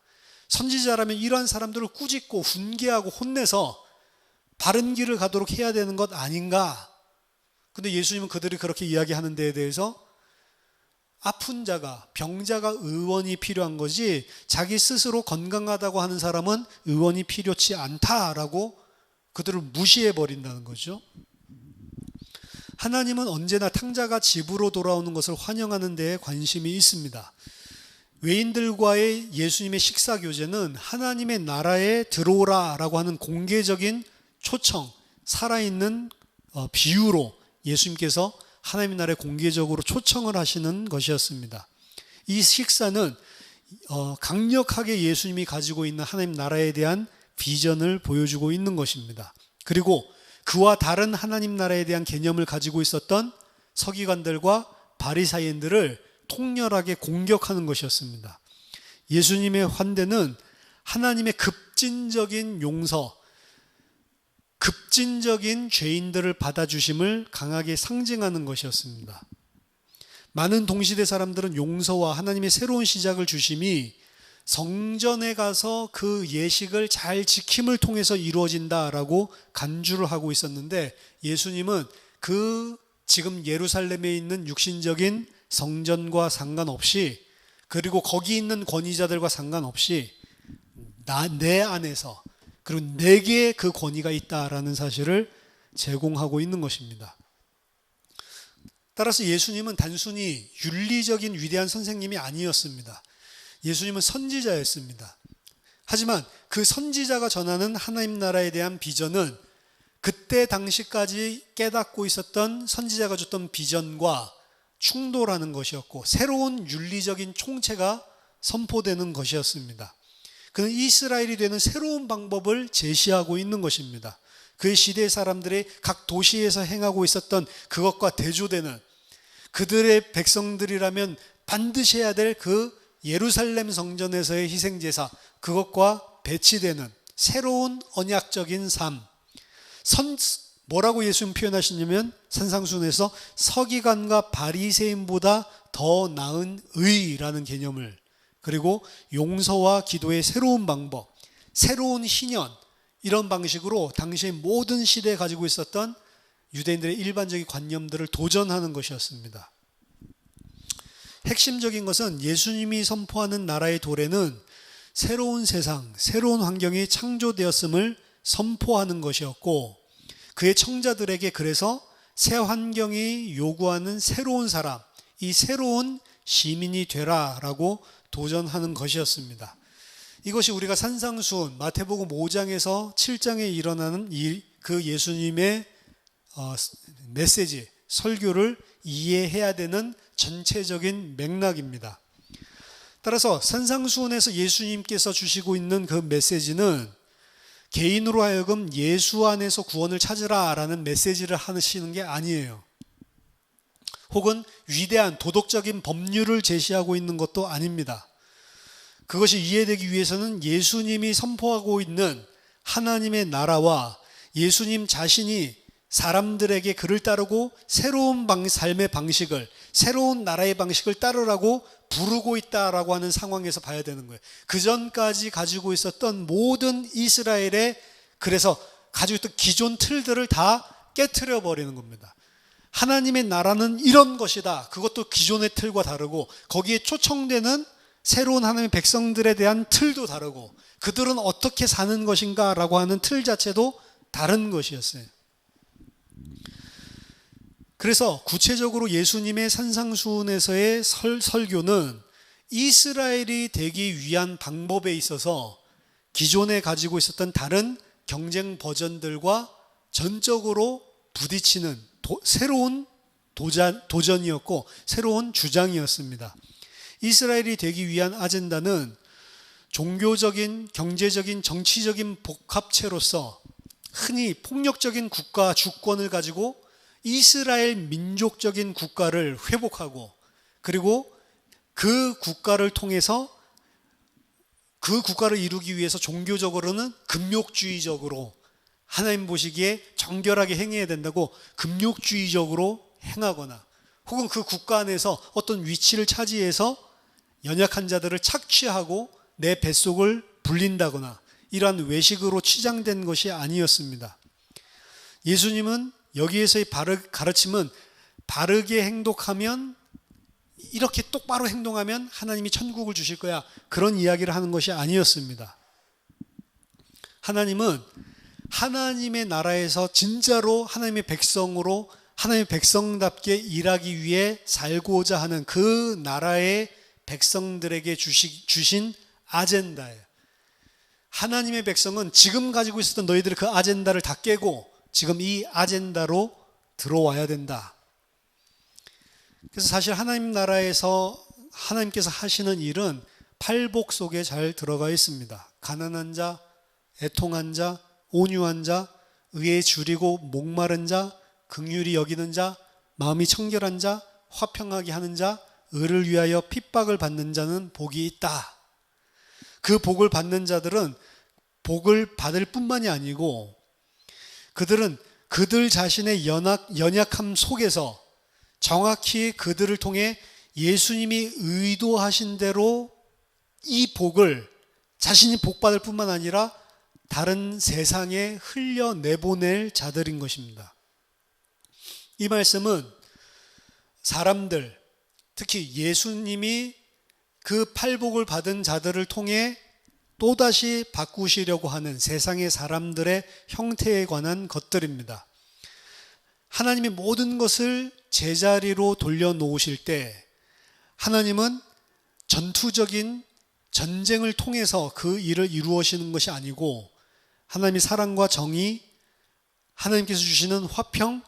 선지자라면 이러한 사람들을 꾸짖고 훈계하고 혼내서 바른 길을 가도록 해야 되는 것 아닌가? 근데 예수님은 그들이 그렇게 이야기하는 데에 대해서 아픈 자가, 병자가 의원이 필요한 거지 자기 스스로 건강하다고 하는 사람은 의원이 필요치 않다라고 그들을 무시해 버린다는 거죠. 하나님은 언제나 탕자가 집으로 돌아오는 것을 환영하는 데에 관심이 있습니다. 외인들과의 예수님의 식사 교제는 하나님의 나라에 들어오라라고 하는 공개적인 초청, 살아있는 비유로 예수님께서 하나님의 나라에 공개적으로 초청을 하시는 것이었습니다. 이 식사는 강력하게 예수님이 가지고 있는 하나님 나라에 대한 비전을 보여주고 있는 것입니다. 그리고 그와 다른 하나님 나라에 대한 개념을 가지고 있었던 서기관들과 바리사이인들을 통렬하게 공격하는 것이었습니다. 예수님의 환대는 하나님의 급진적인 용서, 급진적인 죄인들을 받아주심을 강하게 상징하는 것이었습니다. 많은 동시대 사람들은 용서와 하나님의 새로운 시작을 주심이 성전에 가서 그 예식을 잘 지킴을 통해서 이루어진다라고 간주를 하고 있었는데 예수님은 그 지금 예루살렘에 있는 육신적인 성전과 상관없이 그리고 거기 있는 권위자들과 상관없이 내 안에서 그리고 내게 그 권위가 있다라는 사실을 제공하고 있는 것입니다. 따라서 예수님은 단순히 윤리적인 위대한 선생님이 아니었습니다. 예수님은 선지자였습니다. 하지만 그 선지자가 전하는 하나님 나라에 대한 비전은 그때 당시까지 깨닫고 있었던 선지자가 줬던 비전과 충돌하는 것이었고 새로운 윤리적인 총체가 선포되는 것이었습니다. 그는 이스라엘이 되는 새로운 방법을 제시하고 있는 것입니다. 그의 시대 사람들이 각 도시에서 행하고 있었던 그것과 대조되는 그들의 백성들이라면 반드시 해야 될 그 예루살렘 성전에서의 희생제사, 그것과 배치되는 새로운 언약적인 삶. 뭐라고 예수님 표현하시냐면 산상수훈에서 서기관과 바리새인보다 더 나은 의라는 개념을, 그리고 용서와 기도의 새로운 방법, 새로운 희년, 이런 방식으로 당시의 모든 시대에 가지고 있었던 유대인들의 일반적인 관념들을 도전하는 것이었습니다. 핵심적인 것은 예수님이 선포하는 나라의 도래는 새로운 세상, 새로운 환경이 창조되었음을 선포하는 것이었고 그의 청자들에게 그래서 새 환경이 요구하는 새로운 사람, 이 새로운 시민이 되라라고 도전하는 것이었습니다. 이것이 우리가 산상수훈 마태복음 5장에서 7장에 일어나는 그 예수님의 메시지, 설교를 이해해야 되는 전체적인 맥락입니다. 따라서 산상수훈에서 예수님께서 주시고 있는 그 메시지는 개인으로 하여금 예수 안에서 구원을 찾으라라는 메시지를 하시는 게 아니에요. 혹은 위대한 도덕적인 법률을 제시하고 있는 것도 아닙니다. 그것이 이해되기 위해서는 예수님이 선포하고 있는 하나님의 나라와 예수님 자신이 사람들에게 그를 따르고 새로운 삶의 방식을, 새로운 나라의 방식을 따르라고 부르고 있다라고 하는 상황에서 봐야 되는 거예요. 그 전까지 가지고 있었던 모든 이스라엘의, 그래서 가지고 있던 기존 틀들을 다 깨트려 버리는 겁니다. 하나님의 나라는 이런 것이다. 그것도 기존의 틀과 다르고, 거기에 초청되는 새로운 하나님의 백성들에 대한 틀도 다르고, 그들은 어떻게 사는 것인가 라고 하는 틀 자체도 다른 것이었어요. 그래서 구체적으로 예수님의 산상수훈에서의 설교는 이스라엘이 되기 위한 방법에 있어서 기존에 가지고 있었던 다른 경쟁 버전들과 전적으로 부딪히는 새로운 도전이었고 새로운 주장이었습니다. 이스라엘이 되기 위한 아젠다는 종교적인, 경제적인, 정치적인 복합체로서 흔히 폭력적인 국가 주권을 가지고 이스라엘 민족적인 국가를 회복하고, 그리고 그 국가를 통해서 그 국가를 이루기 위해서 종교적으로는 금욕주의적으로, 하나님 보시기에 정결하게 행해야 된다고 금욕주의적으로 행하거나, 혹은 그 국가 안에서 어떤 위치를 차지해서 연약한 자들을 착취하고 내 뱃속을 불린다거나, 이러한 외식으로 치장된 것이 아니었습니다. 예수님은 여기에서의 가르침은 바르게 행동하면, 이렇게 똑바로 행동하면 하나님이 천국을 주실 거야, 그런 이야기를 하는 것이 아니었습니다. 하나님은 하나님의 나라에서 진짜로 하나님의 백성으로 하나님의 백성답게 일하기 위해 살고자 하는 그 나라의 백성들에게 주신 아젠다예요. 하나님의 백성은 지금 가지고 있었던 너희들의 그 아젠다를 다 깨고 지금 이 아젠다로 들어와야 된다. 그래서 사실 하나님 나라에서 하나님께서 하시는 일은 팔복 속에 잘 들어가 있습니다. 가난한 자, 애통한 자, 온유한 자, 의에 줄이고 목마른 자, 긍휼히 여기는 자, 마음이 청결한 자, 화평하게 하는 자, 의를 위하여 핍박을 받는 자는 복이 있다. 그 복을 받는 자들은 복을 받을 뿐만이 아니고, 그들은 그들 자신의 연약함 속에서 정확히 그들을 통해 예수님이 의도하신 대로 이 복을 자신이 복받을 뿐만 아니라 다른 세상에 흘려내보낼 자들인 것입니다. 이 말씀은 사람들, 특히 예수님이 그 팔복을 받은 자들을 통해 또다시 바꾸시려고 하는 세상의 사람들의 형태에 관한 것들입니다. 하나님이 모든 것을 제자리로 돌려놓으실 때 하나님은 전투적인 전쟁을 통해서 그 일을 이루어지는 것이 아니고, 하나님의 사랑과 정의, 하나님께서 주시는 화평,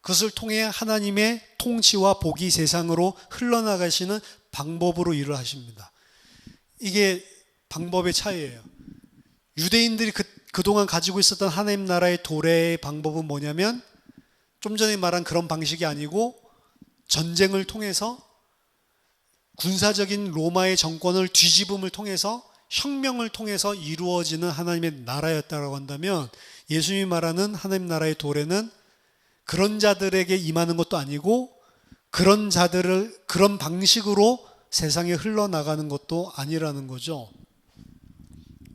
그것을 통해 하나님의 통치와 복이 세상으로 흘러나가시는 방법으로 일을 하십니다. 이게 방법의 차이예요. 유대인들이 그동안 가지고 있었던 하나님 나라의 도래의 방법은 뭐냐면, 좀 전에 말한 그런 방식이 아니고 전쟁을 통해서, 군사적인 로마의 정권을 뒤집음을 통해서, 혁명을 통해서 이루어지는 하나님의 나라였다고 한다면, 예수님이 말하는 하나님 나라의 도래는 그런 자들에게 임하는 것도 아니고 그런 자들을 그런 방식으로 세상에 흘러나가는 것도 아니라는 거죠.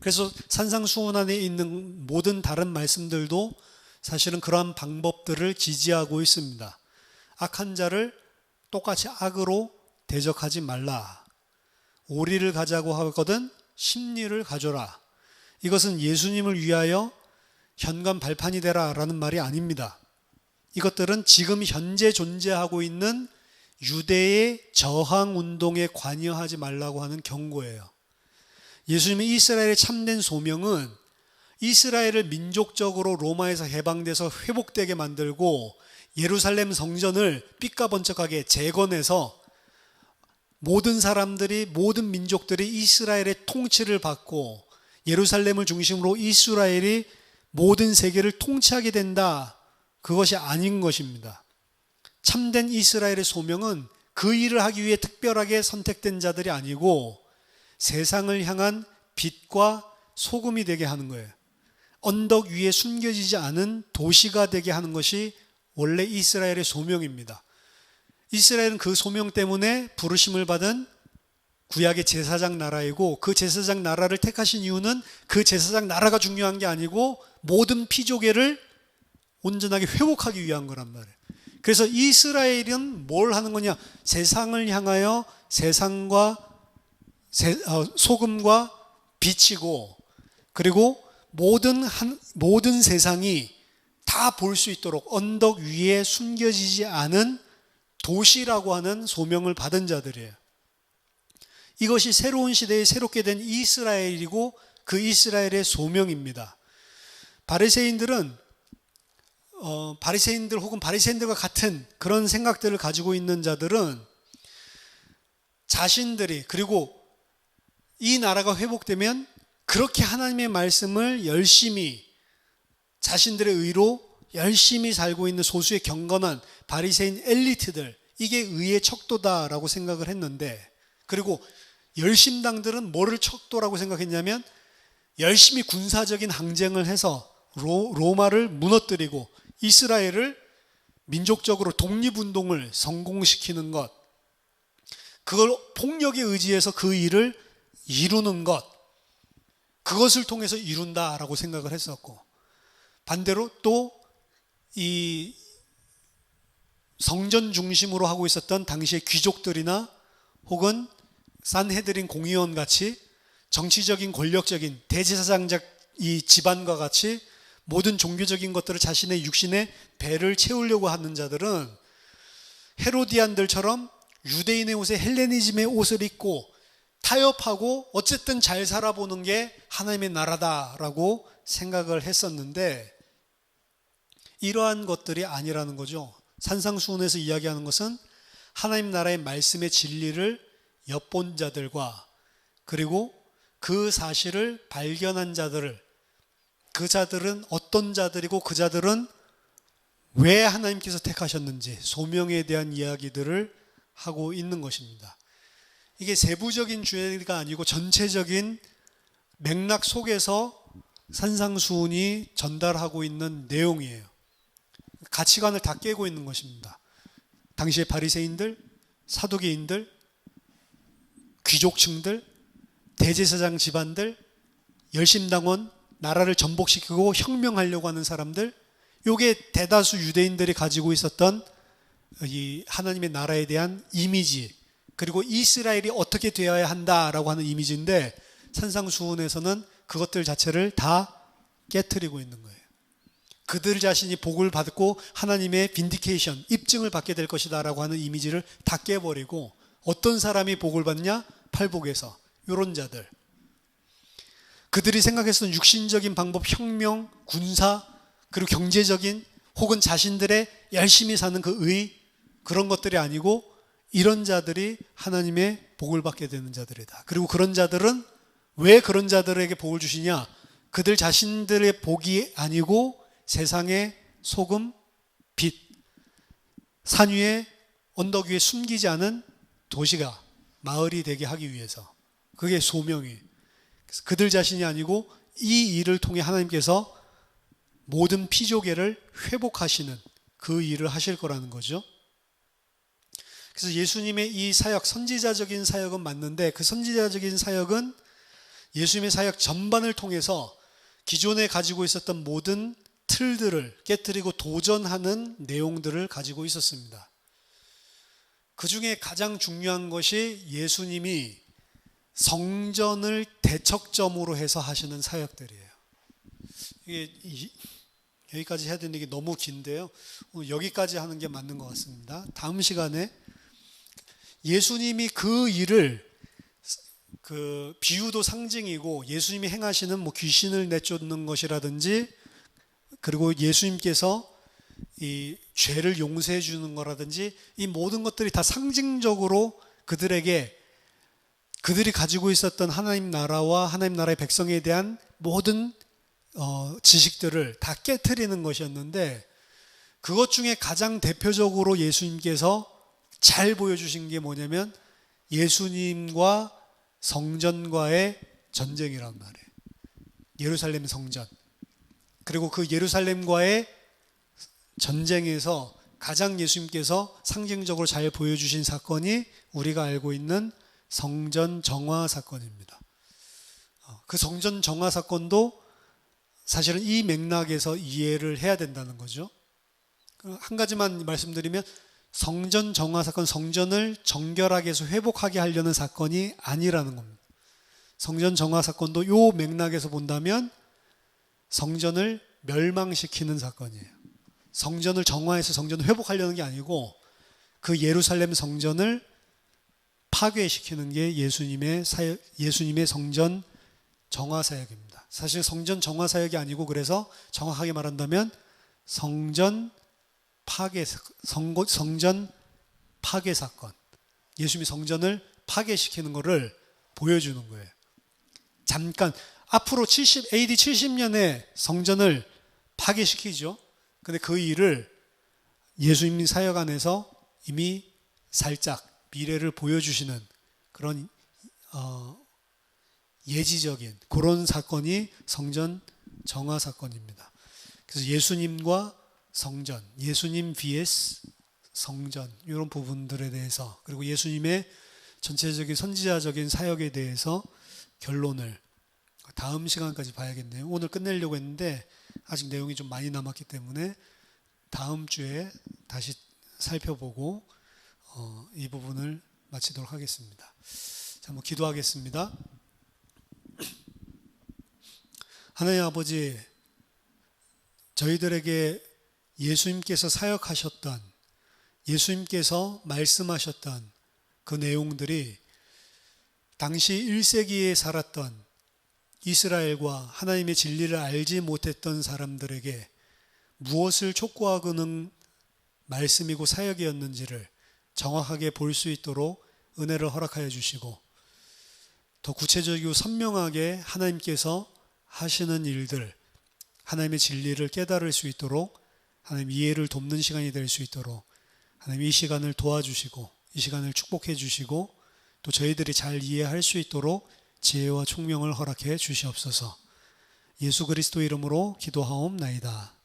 그래서 산상수훈 안에 있는 모든 다른 말씀들도 사실은 그러한 방법들을 지지하고 있습니다. 악한 자를 똑같이 악으로 대적하지 말라. 오리를 가자고 하거든 십리를 가져라. 이것은 예수님을 위하여 현관 발판이 되라 라는 말이 아닙니다. 이것들은 지금 현재 존재하고 있는 유대의 저항운동에 관여하지 말라고 하는 경고예요. 예수님의 이스라엘의 참된 소명은 이스라엘을 민족적으로 로마에서 해방돼서 회복되게 만들고 예루살렘 성전을 삐까번쩍하게 재건해서 모든 사람들이, 모든 민족들이 이스라엘의 통치를 받고 예루살렘을 중심으로 이스라엘이 모든 세계를 통치하게 된다. 그것이 아닌 것입니다. 참된 이스라엘의 소명은 그 일을 하기 위해 특별하게 선택된 자들이 아니고 세상을 향한 빛과 소금이 되게 하는 거예요. 언덕 위에 숨겨지지 않은 도시가 되게 하는 것이 원래 이스라엘의 소명입니다. 이스라엘은 그 소명 때문에 부르심을 받은 구약의 제사장 나라이고, 그 제사장 나라를 택하신 이유는 그 제사장 나라가 중요한 게 아니고 모든 피조계를 온전하게 회복하기 위한 거란 말이에요. 그래서 이스라엘은 뭘 하는 거냐? 세상을 향하여 세상과 소금과 빛이고, 그리고 모든 세상이 다 볼 수 있도록 언덕 위에 숨겨지지 않은 도시라고 하는 소명을 받은 자들이에요. 이것이 새로운 시대에 새롭게 된 이스라엘이고 그 이스라엘의 소명입니다. 바리새인들 혹은 바리새인들과 같은 그런 생각들을 가지고 있는 자들은 자신들이, 그리고 이 나라가 회복되면 그렇게 하나님의 말씀을 열심히 자신들의 의로 열심히 살고 있는 소수의 경건한 바리새인 엘리트들, 이게 의의 척도다라고 생각을 했는데, 그리고 열심당들은 뭐를 척도라고 생각했냐면 열심히 군사적인 항쟁을 해서 로마를 무너뜨리고 이스라엘을 민족적으로 독립운동을 성공시키는 것, 그걸 폭력에 의지해서 그 일을 이루는 것, 그것을 통해서 이룬다라고 생각을 했었고, 반대로 또 이 성전 중심으로 하고 있었던 당시의 귀족들이나 혹은 산헤드린 공의원 같이 정치적인 권력적인 대제사장적 이 집안과 같이 모든 종교적인 것들을 자신의 육신의 배를 채우려고 하는 자들은 헤로디안들처럼 유대인의 옷에 헬레니즘의 옷을 입고 타협하고 어쨌든 잘 살아보는 게 하나님의 나라다라고 생각을 했었는데, 이러한 것들이 아니라는 거죠. 산상수훈에서 이야기하는 것은 하나님 나라의 말씀의 진리를 엿본 자들과, 그리고 그 사실을 발견한 자들을, 그 자들은 어떤 자들이고 그 자들은 왜 하나님께서 택하셨는지 소명에 대한 이야기들을 하고 있는 것입니다. 이게 세부적인 주제가 아니고 전체적인 맥락 속에서 산상수훈이 전달하고 있는 내용이에요. 가치관을 다 깨고 있는 것입니다. 당시의 바리새인들, 사두개인들, 귀족층들, 대제사장 집안들, 열심당원, 나라를 전복시키고 혁명하려고 하는 사람들, 요게 대다수 유대인들이 가지고 있었던 이 하나님의 나라에 대한 이미지, 그리고 이스라엘이 어떻게 되어야 한다라고 하는 이미지인데, 산상수훈에서는 그것들 자체를 다 깨트리고 있는 거예요. 그들 자신이 복을 받고 하나님의 빈디케이션, 입증을 받게 될 것이다 라고 하는 이미지를 다 깨버리고, 어떤 사람이 복을 받냐? 팔복에서. 이런 자들, 그들이 생각했던 육신적인 방법, 혁명, 군사, 그리고 경제적인 혹은 자신들의 열심히 사는 그 의, 그런 것들이 아니고 이런 자들이 하나님의 복을 받게 되는 자들이다. 그리고 그런 자들은 왜 그런 자들에게 복을 주시냐? 그들 자신들의 복이 아니고 세상의 소금, 빛, 산 위에 언덕 위에 숨기지 않은 도시가, 마을이 되게 하기 위해서. 그게 소명이. 그들 자신이 아니고 이 일을 통해 하나님께서 모든 피조계를 회복하시는 그 일을 하실 거라는 거죠. 그래서 예수님의 이 사역, 선지자적인 사역은 맞는데, 그 선지자적인 사역은 예수님의 사역 전반을 통해서 기존에 가지고 있었던 모든 틀들을 깨뜨리고 도전하는 내용들을 가지고 있었습니다. 그 중에 가장 중요한 것이 예수님이 성전을 대척점으로 해서 하시는 사역들이에요. 이게 여기까지 해야 되는 게 너무 긴데요. 여기까지 하는 게 맞는 것 같습니다. 다음 시간에 예수님이 그 일을, 그 비유도 상징이고 예수님이 행하시는 뭐 귀신을 내쫓는 것이라든지, 그리고 예수님께서 이 죄를 용서해 주는 거라든지, 이 모든 것들이 다 상징적으로 그들에게 그들이 가지고 있었던 하나님 나라와 하나님 나라의 백성에 대한 모든 지식들을 다 깨트리는 것이었는데, 그것 중에 가장 대표적으로 예수님께서 잘 보여주신 게 뭐냐면 예수님과 성전과의 전쟁이란 말이에요. 예루살렘 성전. 그리고 그 예루살렘과의 전쟁에서 가장 예수님께서 상징적으로 잘 보여주신 사건이 우리가 알고 있는 성전 정화 사건입니다. 그 성전 정화 사건도 사실은 이 맥락에서 이해를 해야 된다는 거죠. 한 가지만 말씀드리면 성전 정화 사건, 성전을 정결하게 해서 회복하게 하려는 사건이 아니라는 겁니다. 성전 정화 사건도 이 맥락에서 본다면 성전을 멸망시키는 사건이에요. 성전을 정화해서 성전을 회복하려는 게 아니고 그 예루살렘 성전을 파괴시키는 게 예수님의 성전 정화 사역입니다. 사실 성전 정화 사역이 아니고 그래서 정확하게 말한다면 성전 파괴 사건. 예수님이 성전을 파괴시키는 것을 보여주는 거예요. 잠깐 앞으로 AD 70년에 성전을 파괴시키죠. 근데 그 일을 예수님 사역 안에서 이미 살짝 미래를 보여주시는 그런 예지적인 그런 사건이 성전 정화 사건입니다. 그래서 예수님과 성전, 예수님 vs 성전 이런 부분들에 대해서 그리고 예수님의 전체적인 선지자적인 사역에 대해서 결론을 다음 시간까지 봐야겠네요. 오늘 끝내려고 했는데 아직 내용이 좀 많이 남았기 때문에 다음 주에 다시 살펴보고 이 부분을 마치도록 하겠습니다. 자, 한번 기도하겠습니다. 하나님 아버지, 저희들에게 예수님께서 사역하셨던, 예수님께서 말씀하셨던 그 내용들이 당시 1세기에 살았던 이스라엘과 하나님의 진리를 알지 못했던 사람들에게 무엇을 촉구하고는 말씀이고 사역이었는지를 정확하게 볼 수 있도록 은혜를 허락하여 주시고 더 구체적이고 선명하게 하나님께서 하시는 일들, 하나님의 진리를 깨달을 수 있도록 하나님 이해를 돕는 시간이 될 수 있도록 하나님 이 시간을 도와주시고 이 시간을 축복해 주시고 또 저희들이 잘 이해할 수 있도록 지혜와 총명을 허락해 주시옵소서. 예수 그리스도 이름으로 기도하옵나이다.